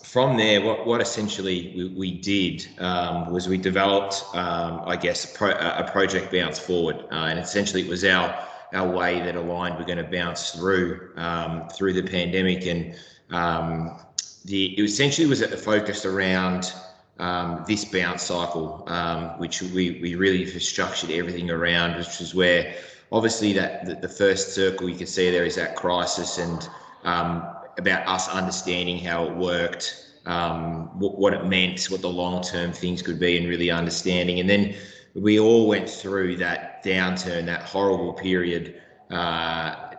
from there, what essentially we did was we developed, I guess, a project bounce forward, and essentially it was our way that Align were going to bounce through the pandemic, and it essentially was focused around this bounce cycle, which we really structured everything around, which is where obviously that the first circle you can see there is that crisis, and about us understanding how it worked, what it meant, what the long-term things could be, and really understanding. And then we all went through that downturn, that horrible period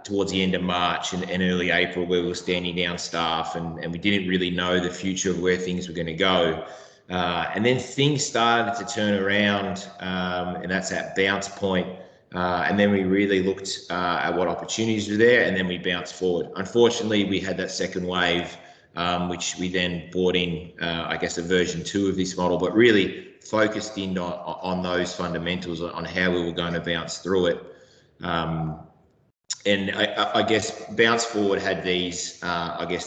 towards the end of March and early April, where we were standing down staff, and we didn't really know the future of where things were going to go. And then things started to turn around, and that's that bounce point. And then we really looked at what opportunities were there, and then we bounced forward. Unfortunately, we had that second wave, which we then brought in, I guess, a version 2 of this model, but really focused in on those fundamentals, on how we were going to bounce through it. And I guess bounce forward had these,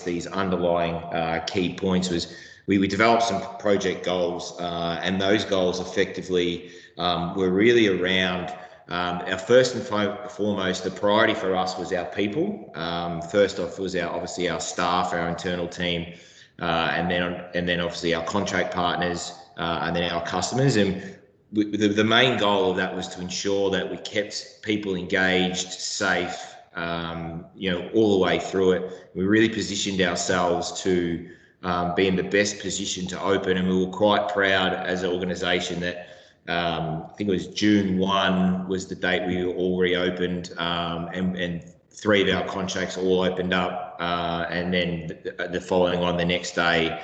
these underlying key points. Was we developed some project goals, and those goals effectively were really around our first and foremost, the priority for us was our people. First off was obviously our staff, our internal team, and then obviously our contract partners, and then our customers. And the main goal of that was to ensure that we kept people engaged, safe, all the way through it. We really positioned ourselves to be in the best position to open, and we were quite proud as an organisation that I think it was June 1 was the date we all reopened, and 3 of our contracts all opened up, and then the following on the next day.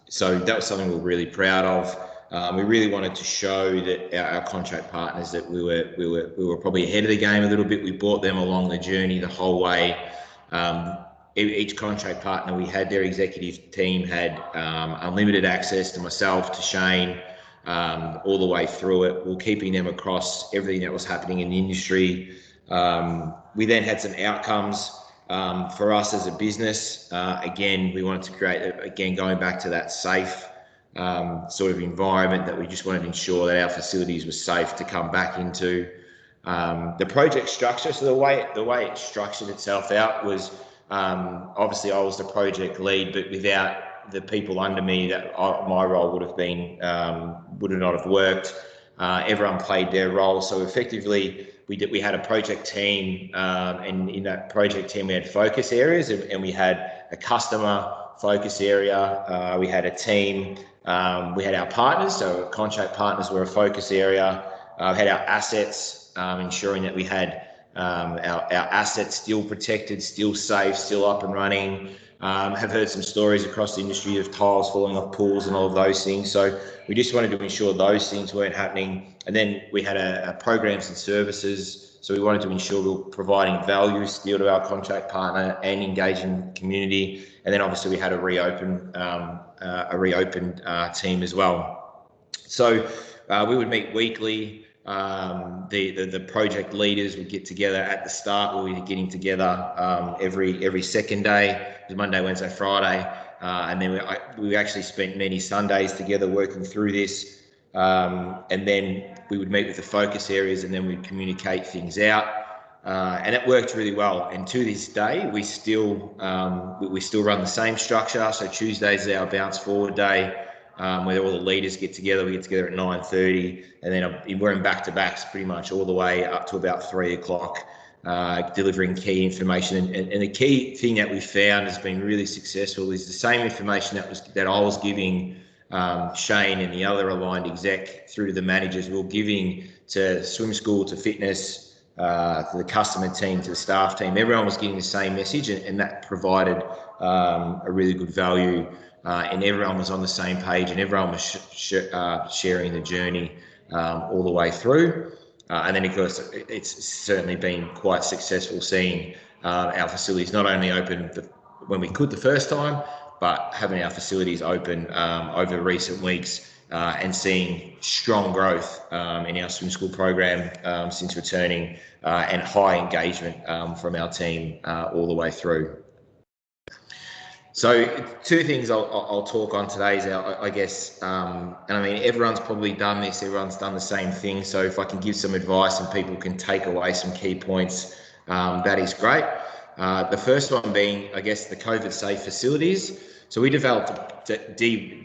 So that was something we're really proud of. We really wanted to show that our contract partners that we were probably ahead of the game a little bit. We brought them along the journey the whole way. Each contract partner we had, their executive team had unlimited access to myself, to Shane, all the way through it. We're keeping them across everything that was happening in the industry. We then had some outcomes for us as a business. Again, we wanted to create, going back to that safe sort of environment, that we just wanted to ensure that our facilities were safe to come back into. The project structure, so the way it structured itself out was, obviously I was the project lead, but without the people under me, that my role would not have worked. Everyone played their role, so effectively we had a project team, and in that project team we had focus areas, and we had a customer focus area, we had a team, we had our partners, so contract partners were a focus area, we had our assets, ensuring that we had our assets still protected, still safe, still up and running. Have heard some stories across the industry of tiles falling off pools and all of those things. So we just wanted to ensure those things weren't happening. And then we had a programs and services. So we wanted to ensure we were providing value still to our contract partner and engaging community. And then obviously we had a reopened team as well. So we would meet weekly. The project leaders would get together at the start. We were getting together every second day. It was Monday, Wednesday, Friday, and then we actually spent many Sundays together working through this. And then we would meet with the focus areas, and then we'd communicate things out. And it worked really well. And to this day, we still run the same structure. So Tuesdays is our bounce forward day. where all the leaders get together. We get together at 9:30, and then we're in back-to-backs pretty much all the way up to about 3 o'clock, delivering key information. And the key thing that we found has been really successful is the same information that I was giving Shane and the other aligned exec through to the managers, we're giving to swim school, to fitness, to the customer team, to the staff team. Everyone was getting the same message, and that provided a really good value, and everyone was on the same page, and everyone was sharing the journey all the way through. And then, of course, it's certainly been quite successful seeing our facilities not only open when we could the first time, but having our facilities open over recent weeks and seeing strong growth in our swim school program since returning, and high engagement from our team all the way through. So 2 things I'll talk on today is I guess, and I mean, everyone's probably done this, everyone's done the same thing. So if I can give some advice and people can take away some key points, that is great. The first one being, I guess, the COVID safe facilities. So we developed a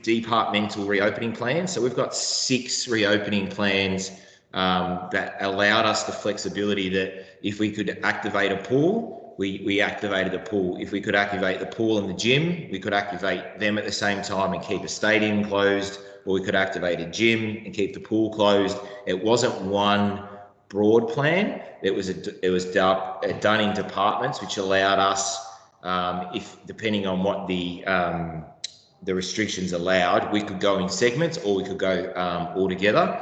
departmental reopening plan. So we've got 6 reopening plans that allowed us the flexibility that if we could activate a pool, we activated the pool. If we could activate the pool and the gym, we could activate them at the same time and keep a stadium closed, or we could activate a gym and keep the pool closed. It wasn't one broad plan. It was done in departments, which allowed us, if depending on what the restrictions allowed, we could go in segments or we could go all together.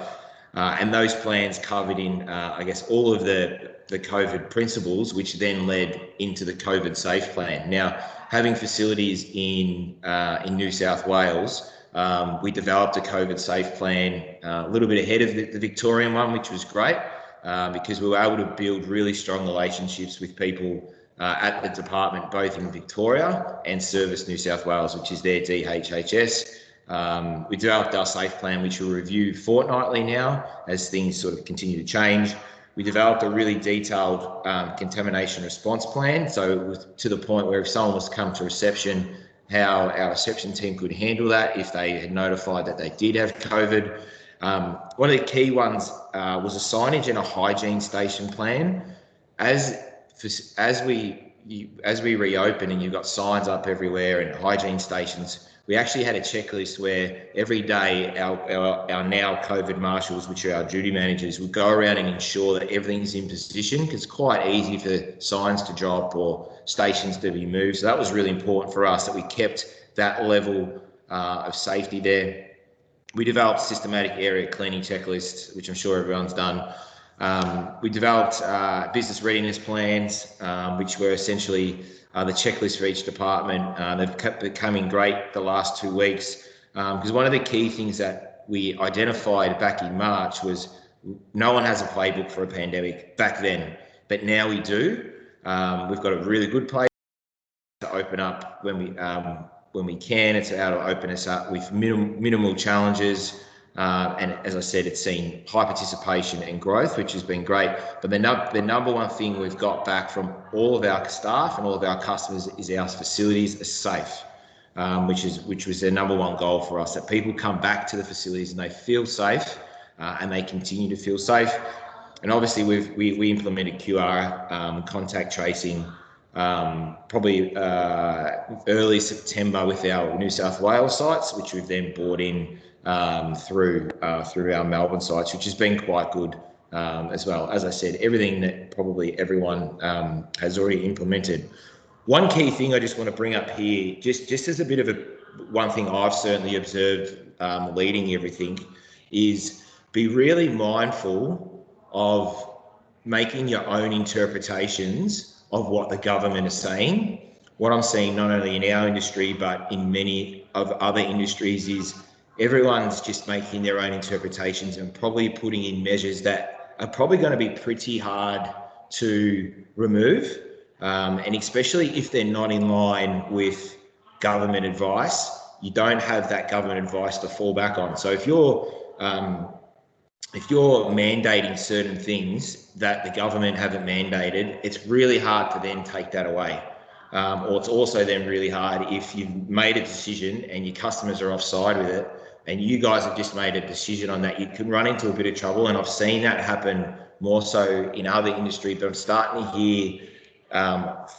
And those plans covered in, I guess, all of the COVID principles, which then led into the COVID safe plan. Now, having facilities in New South Wales, we developed a COVID safe plan a little bit ahead of the Victorian one, which was great because we were able to build really strong relationships with people at the department, both in Victoria and Service New South Wales, which is their DHHS. We developed our safe plan, which we'll review fortnightly now as things sort of continue to change. We developed a really detailed contamination response plan. So it was to the point where if someone was to come to reception, how our reception team could handle that if they had notified that they did have COVID. One of the key ones was a signage and a hygiene station plan. As we reopen and you've got signs up everywhere and hygiene stations, we actually had a checklist where every day our now COVID marshals, which are our duty managers, would go around and ensure that everything's in position, because it's quite easy for signs to drop or stations to be moved. So that was really important for us, that we kept that level of safety there. We developed systematic area cleaning checklists, which I'm sure everyone's done. We developed business readiness plans, which were essentially the checklist for each department. They've kept becoming great the last 2 weeks, because one of the key things that we identified back in March was no one has a playbook for a pandemic back then, but now we do. We've got a really good playbook to open up when we can. It's how to open us up with minimal challenges. And as I said, it's seen high participation and growth, which has been great. But the number one thing we've got back from all of our staff and all of our customers is our facilities are safe, which was their number one goal for us, that people come back to the facilities and they feel safe and they continue to feel safe. And obviously we implemented QR contact tracing probably early September with our New South Wales sites, which we've then brought in through our Melbourne sites, which has been quite good as well. As I said, everything that probably everyone has already implemented. One key thing I just want to bring up here, just as a bit of one thing I've certainly observed leading everything, is be really mindful of making your own interpretations of what the government is saying. What I'm seeing not only in our industry, but in many of other industries, is everyone's just making their own interpretations and probably putting in measures that are probably going to be pretty hard to remove. And especially if they're not in line with government advice, you don't have that government advice to fall back on. So if you're mandating certain things that the government haven't mandated, it's really hard to then take that away. Or it's also then really hard if you've made a decision and your customers are offside with it, and you guys have just made a decision on that, you can run into a bit of trouble. And I've seen that happen more so in other industry, but I'm starting to hear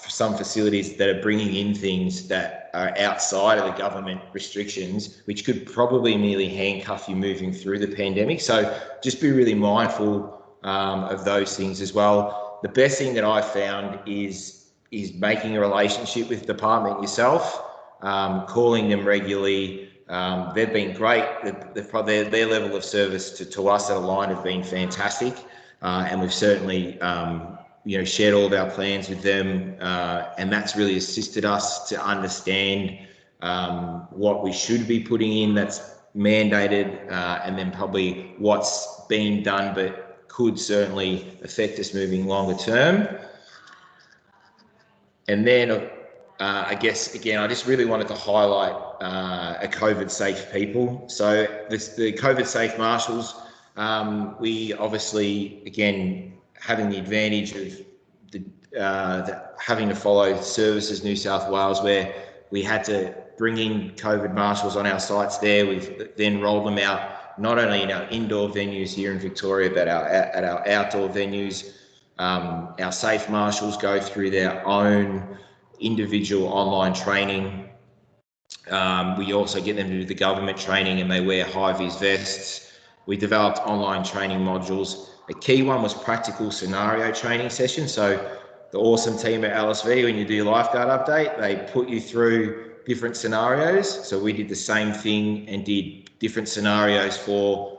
some facilities that are bringing in things that are outside of the government restrictions, which could probably merely handcuff you moving through the pandemic. So just be really mindful of those things as well. The best thing that I found is making a relationship with the department yourself, calling them regularly. They've been great. Their level of service to us at Align have been fantastic, and we've certainly shared all of our plans with them, and that's really assisted us to understand what we should be putting in that's mandated, and then probably what's being done but could certainly affect us moving longer term. And then I guess, again, I just really wanted to highlight a COVID safe people. So the COVID safe marshals, we obviously, again, having the advantage of having to follow Services New South Wales, where we had to bring in COVID marshals on our sites there. We've then rolled them out not only in our indoor venues here in Victoria, but at our outdoor venues. Our safe marshals go through their own individual online training. We also get them to do the government training, and they wear high-vis vests. We developed online training modules. A key one was practical scenario training session. So the awesome team at LSV, when you do your lifeguard update, they put you through different scenarios. So we did the same thing and did different scenarios for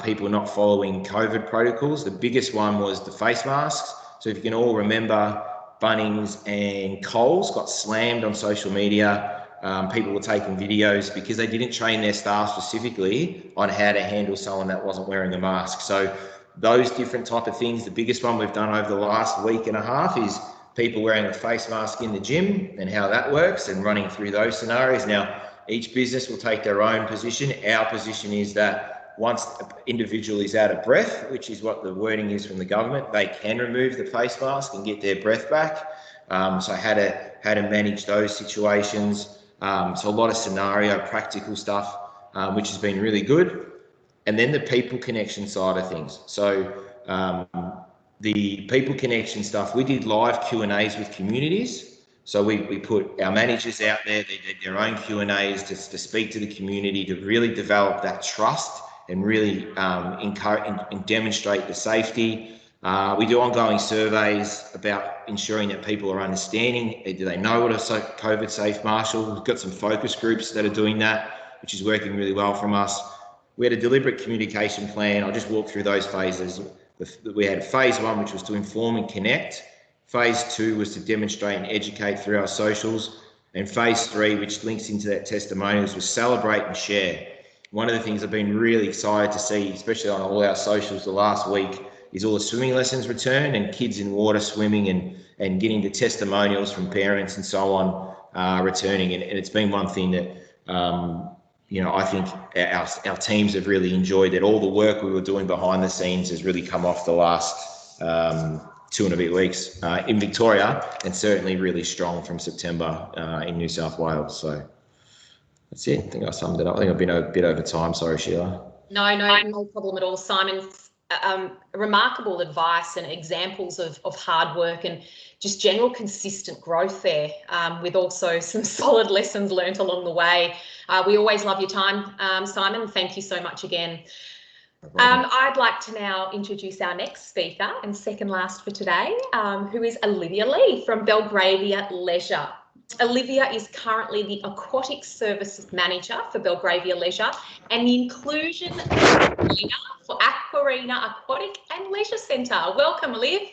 people not following COVID protocols. The biggest one was the face masks. So if you can all remember, Bunnings and Coles got slammed on social media. People were taking videos because they didn't train their staff specifically on how to handle someone that wasn't wearing a mask. So those different type of things. The biggest one we've done over the last week and a half is people wearing a face mask in the gym and how that works, and running through those scenarios. Now, each business will take their own position. Our position is that once the individual is out of breath, which is what the wording is from the government, they can remove the face mask and get their breath back. So how to manage those situations. So a lot of scenario practical stuff, which has been really good. And then the people connection side of things. So the people connection stuff, we did live Q&As with communities. So we put our managers out there, they did their own Q&As to speak to the community, to really develop that trust and really encourage and demonstrate the safety. We do ongoing surveys about ensuring that people are understanding. Do they know what a COVID safe marshal? We've got some focus groups that are doing that, which is working really well from us. We had a deliberate communication plan. I'll just walk through those phases. We had phase 1, which was to inform and connect. Phase 2 was to demonstrate and educate through our socials. And phase 3, which links into that testimonials, was celebrate and share. One of the things I've been really excited to see, especially on all our socials the last week, is all the swimming lessons return and kids in water swimming and getting the testimonials from parents and so on returning. And it's been one thing that, I think our teams have really enjoyed, that all the work we were doing behind the scenes has really come off the last 2 and a bit weeks in Victoria, and certainly really strong from September in New South Wales. So that's it. I think I summed it up. I think I've been a bit over time. Sorry, Sheila. No problem at all, Simon. Remarkable advice and examples of hard work and just general consistent growth there, with also some solid lessons learnt along the way. We always love your time, Simon. Thank you so much again. I'd like to now introduce our next speaker and second last for today, who is Olivia Lee from Belgravia Leisure. Olivia is currently the Aquatic Services Manager for Belgravia Leisure and the Inclusion Leader for Aquarina Aquatic and Leisure Centre. Welcome, Olive.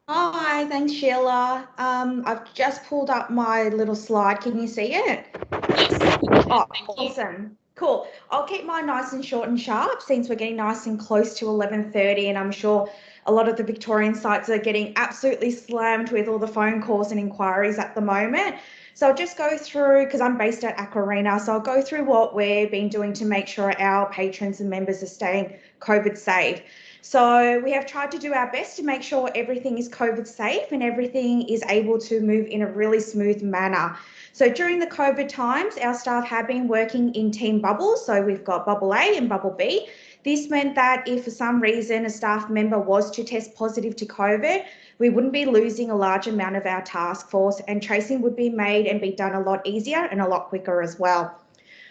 Hi, thanks, Sheila. I've just pulled up my little slide. Can you see it? Yes. Oh, awesome. Cool. I'll keep mine nice and short and sharp since we're getting nice and close to 11:30, and I'm sure a lot of the Victorian sites are getting absolutely slammed with all the phone calls and inquiries at the moment. So I'll just go through, because I'm based at Aquarina, so I'll go through what we've been doing to make sure our patrons and members are staying COVID safe. So we have tried to do our best to make sure everything is COVID safe and everything is able to move in a really smooth manner. So during the COVID times, our staff have been working in team bubbles. So we've got bubble A and bubble B. This meant that if for some reason a staff member was to test positive to COVID, we wouldn't be losing a large amount of our task force, and tracing would be made and be done a lot easier and a lot quicker as well.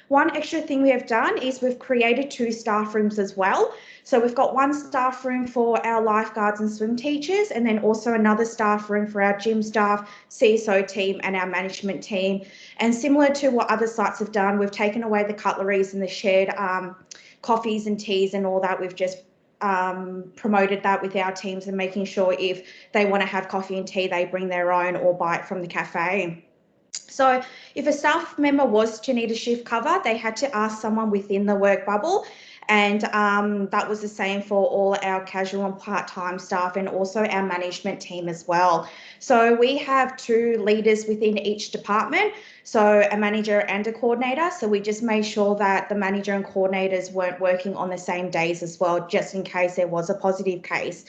One extra thing we have done is we've created 2 staff rooms as well. So we've got one staff room for our lifeguards and swim teachers, and then also another staff room for our gym staff, CSO team and our management team. And similar to what other sites have done, we've taken away the cutleries and the shared coffees and teas and all that. We've just promoted that with our teams and making sure if they want to have coffee and tea, they bring their own or buy it from the cafe. So if a staff member was to need a shift cover, they had to ask someone within the work bubble, and that was the same for all our casual and part-time staff and also our management team as well. So we have 2 leaders within each department, so a manager and a coordinator. So we just made sure that the manager and coordinators weren't working on the same days as well, just in case there was a positive case.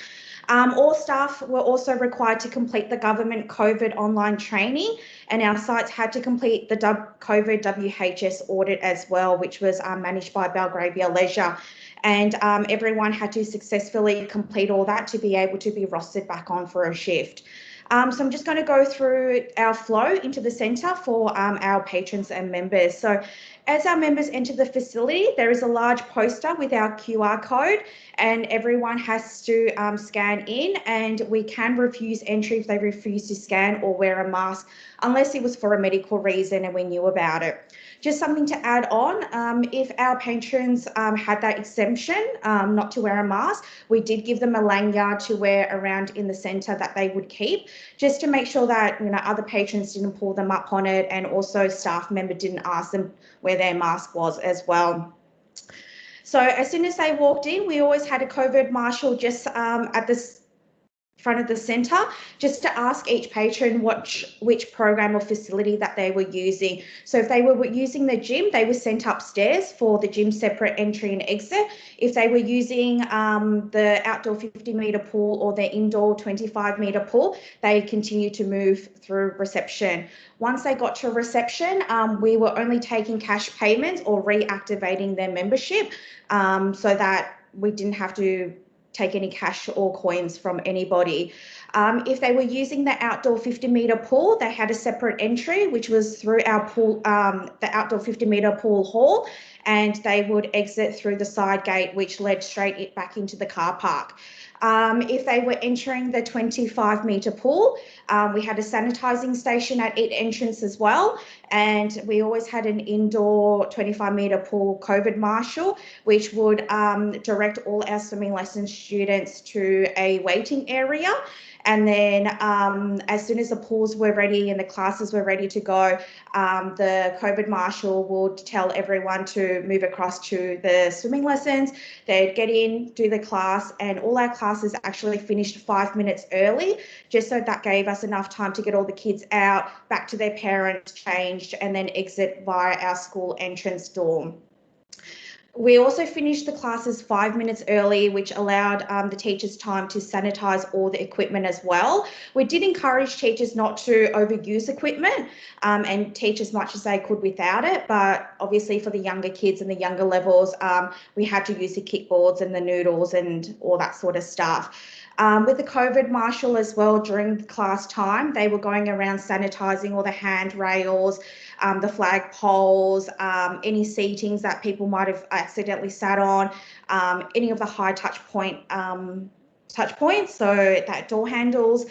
All staff were also required to complete the government COVID online training, and our sites had to complete the COVID WHS audit as well, which was managed by Belgravia Leisure. And everyone had to successfully complete all that to be able to be rostered back on for a shift. So I'm just going to go through our flow into the centre for our patrons and members. So as our members enter the facility, there is a large poster with our QR code, and everyone has to scan in, and we can refuse entry if they refuse to scan or wear a mask, unless it was for a medical reason and we knew about it. Just something to add on, if our patrons had that exemption not to wear a mask, we did give them a lanyard to wear around in the centre that they would keep, just to make sure that other patrons didn't pull them up on it, and also staff member didn't ask them where their mask was as well. So as soon as they walked in, we always had a COVID marshal just at the front of the centre, just to ask each patron which program or facility that they were using. So if they were using the gym, they were sent upstairs for the gym separate entry and exit. If they were using the outdoor 50-metre pool or the indoor 25-metre pool, they continued to move through reception. Once they got to reception, we were only taking cash payments or reactivating their membership, so that we didn't have to take any cash or coins from anybody. If they were using the outdoor 50-metre pool, they had a separate entry, which was through our pool, the outdoor 50-metre pool hall, and they would exit through the side gate, which led straight back into the car park. If they were entering the 25-metre pool, we had a sanitising station at each entrance as well, and we always had an indoor 25-metre pool COVID marshal, which would direct all our swimming lesson students to a waiting area. And then as soon as the pools were ready and the classes were ready to go, the COVID marshal would tell everyone to move across to the swimming lessons. They'd get in, do the class, and all our classes actually finished 5 minutes early, just so that gave us enough time to get all the kids out, back to their parents, changed, and then exit via our school entrance door. We also finished the classes 5 minutes early, which allowed the teachers time to sanitise all the equipment as well. We did encourage teachers not to overuse equipment and teach as much as they could without it, but obviously for the younger kids and the younger levels, we had to use the kickboards and the noodles and all that sort of stuff. With the COVID marshal as well, during class time, they were going around sanitising all the handrails, the flag poles, any seatings that people might have accidentally sat on, any of the high touch points, so that door handles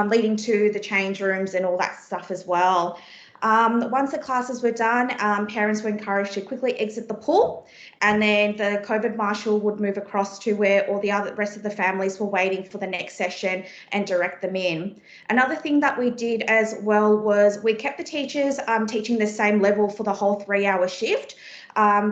leading to the change rooms and all that stuff as well. Once the classes were done, parents were encouraged to quickly exit the pool, and then the COVID marshal would move across to where all the rest of the families were waiting for the next session and direct them in. Another thing that we did as well was we kept the teachers teaching the same level for the whole 3-hour shift.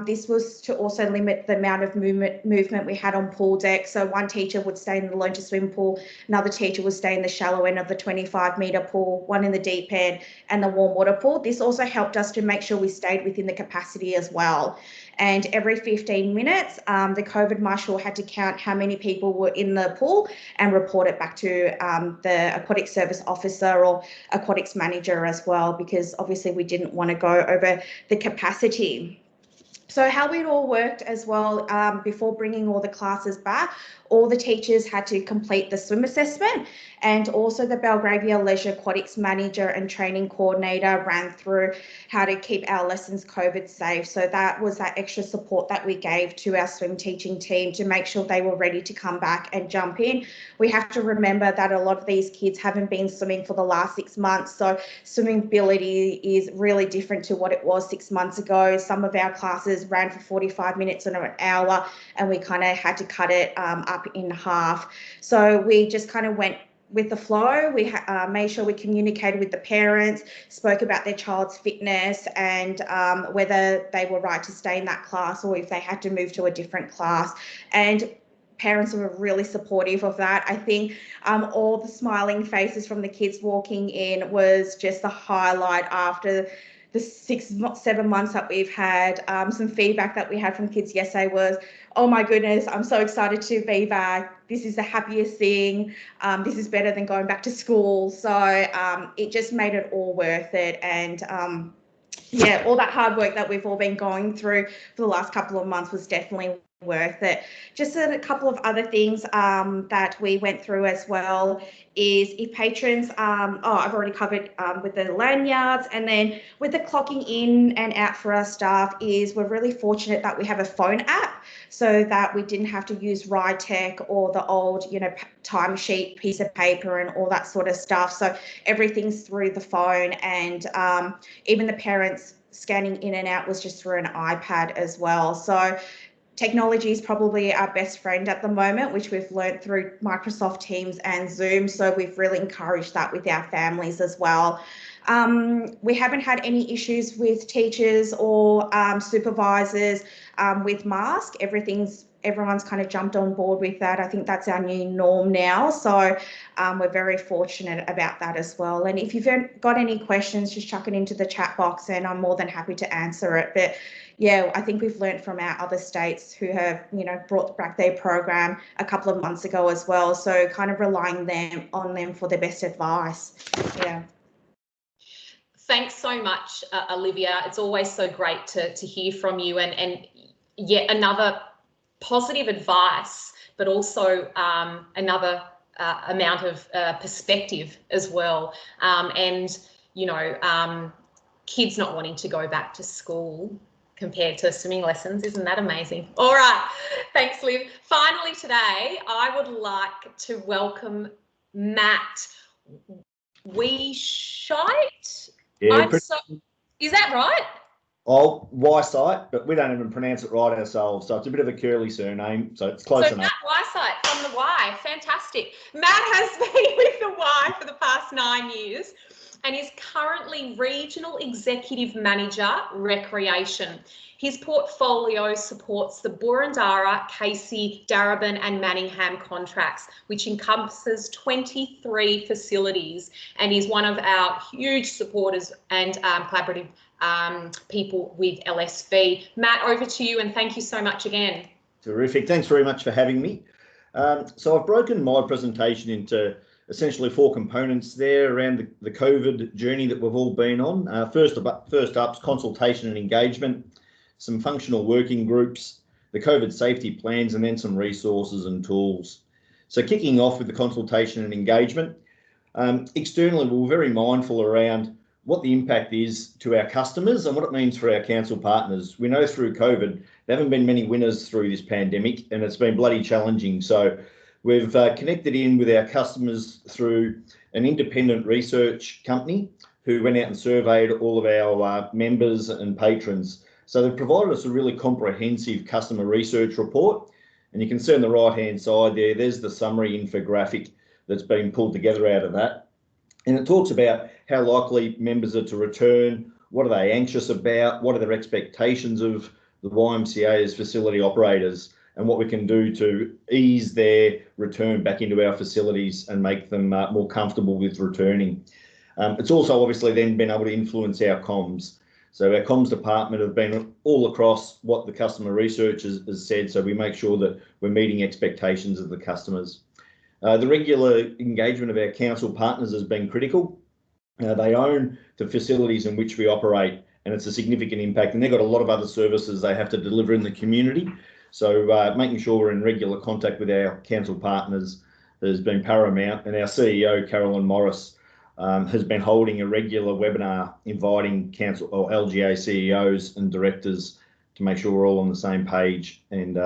This was to also limit the amount of movement we had on pool deck. So one teacher would stay in the learn to swim pool, another teacher would stay in the shallow end of the 25-metre pool, one in the deep end and the warm water pool. This also helped us to make sure we stayed within the capacity as well. And every 15 minutes, the COVID marshal had to count how many people were in the pool and report it back to the aquatic service officer or aquatics manager as well, because obviously we didn't want to go over the capacity. So how it all worked as well, before bringing all the classes back, all the teachers had to complete the swim assessment, and also the Belgravia Leisure Aquatics manager and training coordinator ran through how to keep our lessons COVID safe. So that was that extra support that we gave to our swim teaching team to make sure they were ready to come back and jump in. We have to remember that a lot of these kids haven't been swimming for the last 6 months, so swimming ability is really different to what it was 6 months ago. Some of our classes ran for 45 minutes and an hour, and we kind of had to cut it up in half. So we just kind of went with the flow. We made sure we communicated with the parents, spoke about their child's fitness and whether they were right to stay in that class or if they had to move to a different class. And parents were really supportive of that. I think all the smiling faces from the kids walking in was just the highlight after the 6-7 months that we've had. Some feedback that we had from kids yesterday was, oh my goodness, I'm so excited to be back. This is the happiest thing. This is better than going back to school. So it just made it all worth it. And yeah, all that hard work that we've all been going through for the last couple of months was definitely worth it. Just a couple of other things that we went through as well is if patrons, I've already covered with the lanyards, and then with the clocking in and out for our staff is we're really fortunate that we have a phone app so that we didn't have to use RideTech or the old, timesheet piece of paper and all that sort of stuff. So everything's through the phone, and even the parents scanning in and out was just through an iPad as well. So technology is probably our best friend at the moment, which we've learned through Microsoft Teams and Zoom. So we've really encouraged that with our families as well. We haven't had any issues with teachers or supervisors with masks. Everyone's kind of jumped on board with that. I think that's our new norm now. So we're very fortunate about that as well. And if you've got any questions, just chuck it into the chat box and I'm more than happy to answer it. But yeah, I think we've learned from our other states who have, brought back their program a couple of months ago as well. So kind of relying on them for their best advice. Yeah. Thanks so much, Olivia. It's always so great to hear from you, and yet another positive advice, but also another amount of perspective as well. Kids not wanting to go back to school compared to swimming lessons. Isn't that amazing? All right. Thanks, Liv. Finally today, I would like to welcome Matt Weishite. Yeah, is that right? Oh, Weishite, but we don't even pronounce it right ourselves, so it's a bit of a curly surname, so it's close enough. Matt Weishite from the Y, fantastic. Matt has been with the Y for the past 9 years and is currently Regional Executive Manager, Recreation. His portfolio supports the Boroondara, Casey, Darebin and Manningham contracts, which encompasses 23 facilities, and is one of our huge supporters and collaborative people with LSV. Matt, over to you, and thank you so much again. Terrific. Thanks very much for having me. So I've broken my presentation into essentially 4 components there around the COVID journey that we've all been on. First up's consultation and engagement, some functional working groups, the COVID safety plans, and then some resources and tools. So kicking off with the consultation and engagement, externally we were very mindful around what the impact is to our customers and what it means for our council partners. We know through COVID, there haven't been many winners through this pandemic, and it's been bloody challenging. So we've connected in with our customers through an independent research company who went out and surveyed all of our members and patrons. So they've provided us a really comprehensive customer research report. And you can see on the right-hand side there's the summary infographic that's been pulled together out of that. And it talks about how likely members are to return, what are they anxious about, what are their expectations of the YMCA as facility operators and what we can do to ease their return back into our facilities and make them more comfortable with returning. It's also obviously then been able to influence our comms. So our comms department have been all across what the customer research has said, so we make sure that we're meeting expectations of the customers. The regular engagement of our council partners has been critical. They own the facilities in which we operate, and it's a significant impact, and they've got a lot of other services they have to deliver in the community. So making sure we're in regular contact with our council partners has been paramount, and our CEO, Carolyn Morris, has been holding a regular webinar inviting council or LGA CEOs and directors to make sure we're all on the same page and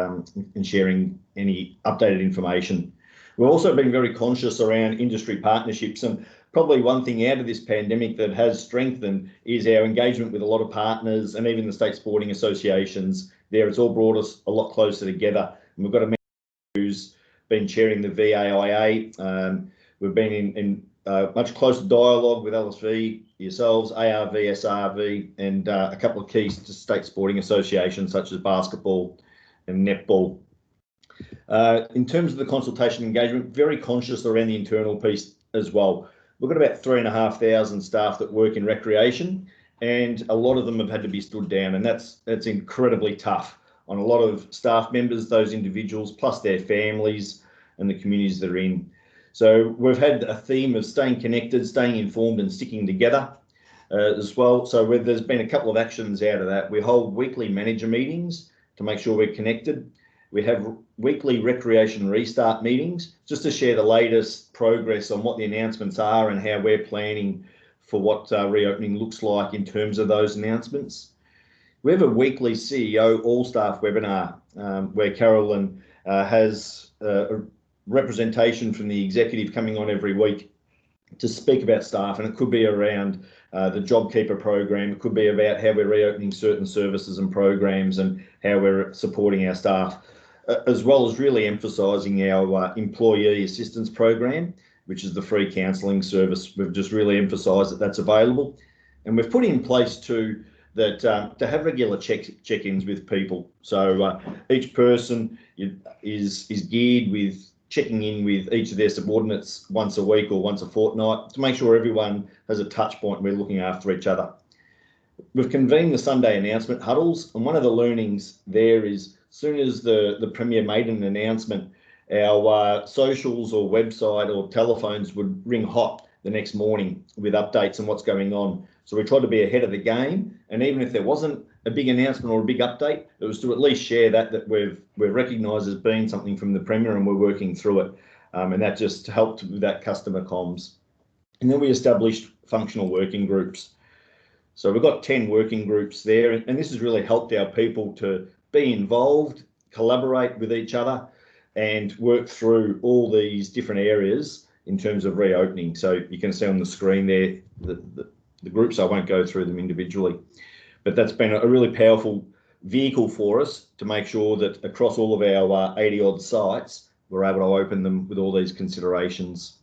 sharing any updated information. We've also been very conscious around industry partnerships, and probably one thing out of this pandemic that has strengthened is our engagement with a lot of partners and even the state sporting associations. There, it's all brought us a lot closer together. And we've got a man who's been chairing the VAIA. We've been in much closer dialogue with LSV, yourselves, ARV, SRV, and a couple of key state sporting associations such as basketball and netball. In terms of the consultation engagement, very conscious around the internal piece as well. We've got about 3,500 staff that work in recreation, and a lot of them have had to be stood down, and that's incredibly tough on a lot of staff members, those individuals, plus their families and the communities they're in. So we've had a theme of staying connected, staying informed and sticking together as well. So there's been a couple of actions out of that. We hold weekly manager meetings to make sure we're connected. We have weekly recreation restart meetings just to share the latest progress on what the announcements are and how we're planning for what reopening looks like in terms of those announcements. We have a weekly CEO all-staff webinar where Carolyn has a representation from the executive coming on every week to speak about staff, and it could be around the JobKeeper program, it could be about how we're reopening certain services and programs and how we're supporting our staff, as well as really emphasising our employee assistance program, which is the free counselling service. We've just really emphasised that that's available, and we've put in place too that to have regular check-ins with people. So each person is geared with checking in with each of their subordinates once a week or once a fortnight to make sure everyone has a touch point and we're looking after each other. We've convened the Sunday announcement huddles, and one of the learnings there is as soon as the Premier made an announcement, our socials or website or telephones would ring hot the next morning with updates on what's going on. So we tried to be ahead of the game, and even if there wasn't a big announcement or a big update, it was to at least share that we're recognised as being something from the Premier and we're working through it. And that just helped with that customer comms. And then we established functional working groups. So we've got 10 working groups there, and this has really helped our people to be involved, collaborate with each other, and work through all these different areas in terms of reopening. So you can see on the screen there the groups. I won't go through them individually, but that's been a really powerful vehicle for us to make sure that across all of our 80 odd sites, we're able to open them with all these considerations.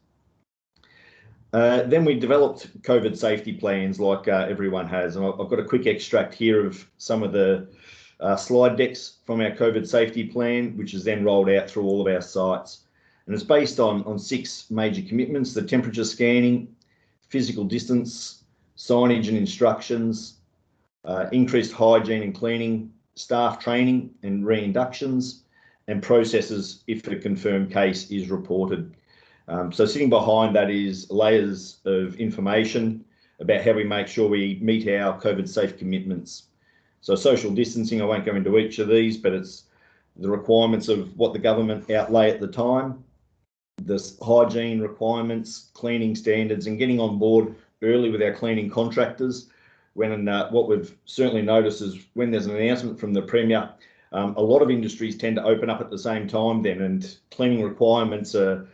Then we developed COVID safety plans like everyone has, and I've got a quick extract here of some of the slide decks from our COVID safety plan, which is then rolled out through all of our sites. And it's based on 6 major commitments: the temperature scanning, physical distance, signage and instructions, increased hygiene and cleaning, staff training and reinductions, and processes if a confirmed case is reported. So sitting behind that is layers of information about how we make sure we meet our COVID safe commitments. So social distancing, I won't go into each of these, but it's the requirements of what the government outlay at the time, the hygiene requirements, cleaning standards, and getting on board early with our cleaning contractors. When what we've certainly noticed is when there's an announcement from the Premier, a lot of industries tend to open up at the same time then, and cleaning requirements are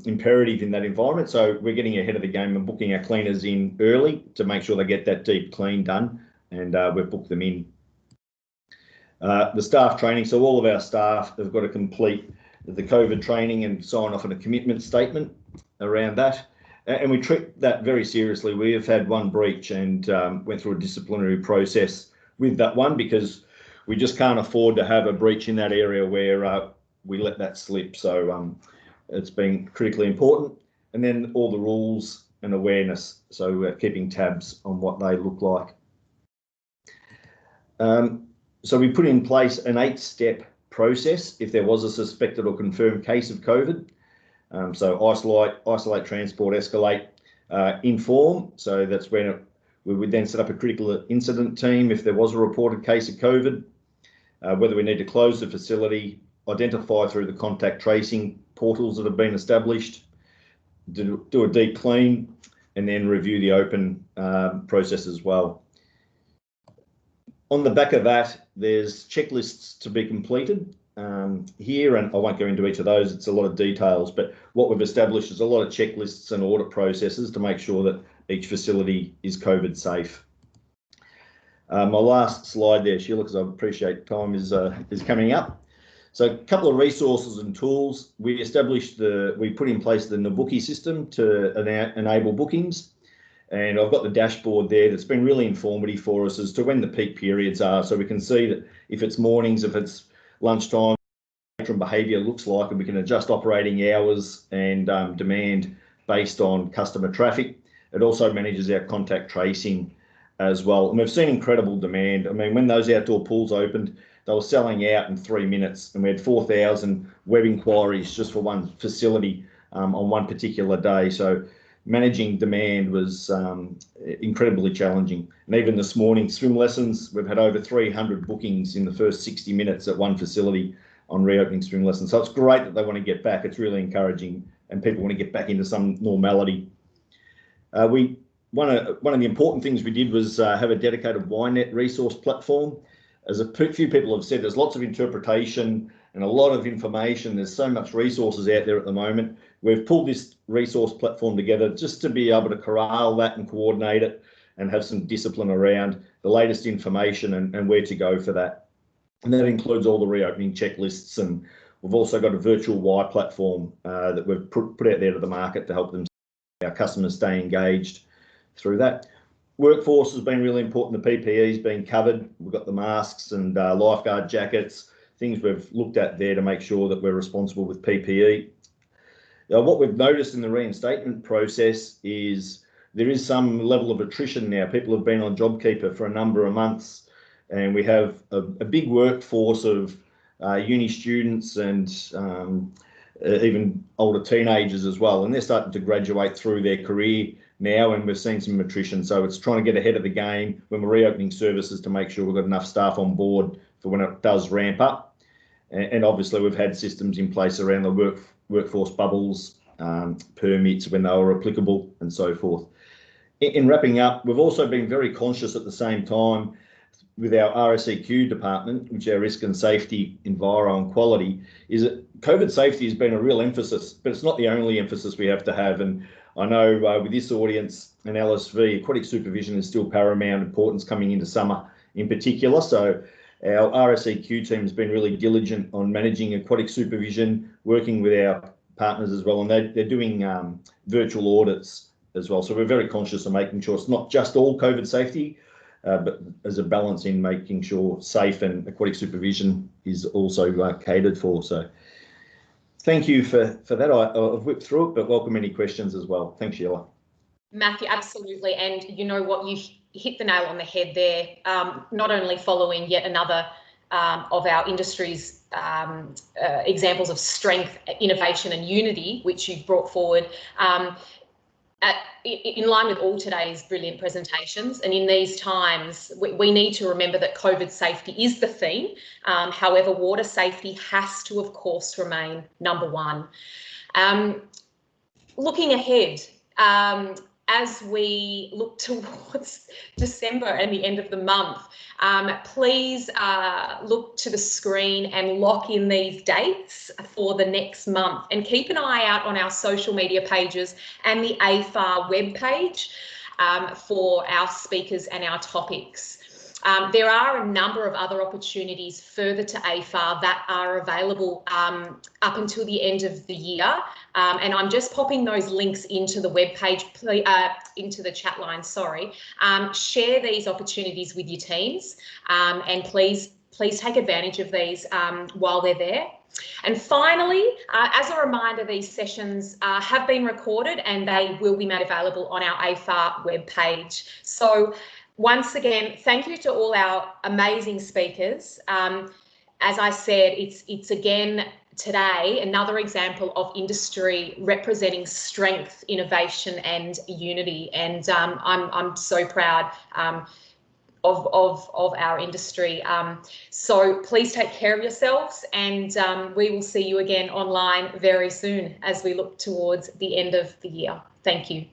imperative in that environment. So we're getting ahead of the game and booking our cleaners in early to make sure they get that deep clean done, and we've booked them in. The staff training, so all of our staff have got to complete the COVID training and sign off on a commitment statement around that. And we treat that very seriously. We have had one breach and went through a disciplinary process with that one because we just can't afford to have a breach in that area where we let that slip. So it's been critically important. And then all the rules and awareness, so we're keeping tabs on what they look like. So we put in place an 8-step process if there was a suspected or confirmed case of COVID. So isolate, transport, escalate, inform. So that's when we would then set up a critical incident team if there was a reported case of COVID, whether we need to close the facility, identify through the contact tracing portals that have been established, do a deep clean, and then review the open process as well. On the back of that, there's checklists to be completed here, and I won't go into each of those, it's a lot of details, but what we've established is a lot of checklists and audit processes to make sure that each facility is COVID safe. My last slide there, Sheila, because I appreciate time is coming up. So a couple of resources and tools. We put in place the Nabuki system to enable bookings. And I've got the dashboard there that's been really informative for us as to when the peak periods are. So we can see that if it's mornings, if it's lunchtime, patron behaviour looks like, and we can adjust operating hours and demand based on customer traffic. It also manages our contact tracing as well. And we've seen incredible demand. I mean, when those outdoor pools opened, they were selling out in 3 minutes, and we had 4,000 web inquiries just for one facility on one particular day. So managing demand was incredibly challenging. And even this morning, swim lessons, we've had over 300 bookings in the first 60 minutes at one facility on reopening swim lessons. So it's great that they want to get back. It's really encouraging, and people want to get back into some normality. One of the important things we did was have a dedicated YNet resource platform. As a few people have said, there's lots of interpretation and a lot of information. There's so much resources out there at the moment. We've pulled this resource platform together just to be able to corral that and coordinate it and have some discipline around the latest information and where to go for that. And that includes all the reopening checklists, and we've also got a virtual Y platform that we've put out there to the market to help our customers stay engaged through that. Workforce has been really important. The PPE's been covered. We've got the masks and lifeguard jackets, things we've looked at there to make sure that we're responsible with PPE. What we've noticed in the reinstatement process is there is some level of attrition now. People have been on JobKeeper for a number of months, and we have a big workforce of uni students and even older teenagers as well, and they're starting to graduate through their career now, and we've seen some attrition. So it's trying to get ahead of the game when we're reopening services to make sure we've got enough staff on board for when it does ramp up. And obviously we've had systems in place around the workforce bubbles, permits when they were applicable, and so forth. In wrapping up, we've also been very conscious at the same time with our RSEQ department, which is our risk and safety, enviro and quality, is that COVID safety has been a real emphasis, but it's not the only emphasis we have to have. And I know with this audience and LSV, aquatic supervision is still paramount importance coming into summer in particular. So our RSEQ team has been really diligent on managing aquatic supervision, working with our partners as well, and they're doing virtual audits as well. So we're very conscious of making sure it's not just all COVID safety, but there's a balance in making sure safe and aquatic supervision is also catered for. So thank you for that. I've whipped through it, but welcome any questions as well. Thanks, Sheila. Matthew, absolutely. And you know what, you hit the nail on the head there. Not only following yet another of our industry's examples of strength, innovation and unity, which you've brought forward, in line with all today's brilliant presentations. And in these times, we need to remember that COVID safety is the theme. However, water safety has to, of course, remain number one. Looking ahead, as we look towards December and the end of the month, please look to the screen and lock in these dates for the next month, and keep an eye out on our social media pages and the AFAR webpage for our speakers and our topics. There are a number of other opportunities further to AFAR that are available up until the end of the year. And I'm just popping those links into the webpage, into the chat line, sorry. Share these opportunities with your teams, and please please take advantage of these while they're there. And finally, as a reminder, these sessions have been recorded and they will be made available on our AFAR webpage. So once again, thank you to all our amazing speakers. As I said, it's again today another example of industry representing strength, innovation and unity. And I'm so proud of our industry. So please take care of yourselves, and we will see you again online very soon as we look towards the end of the year. Thank you.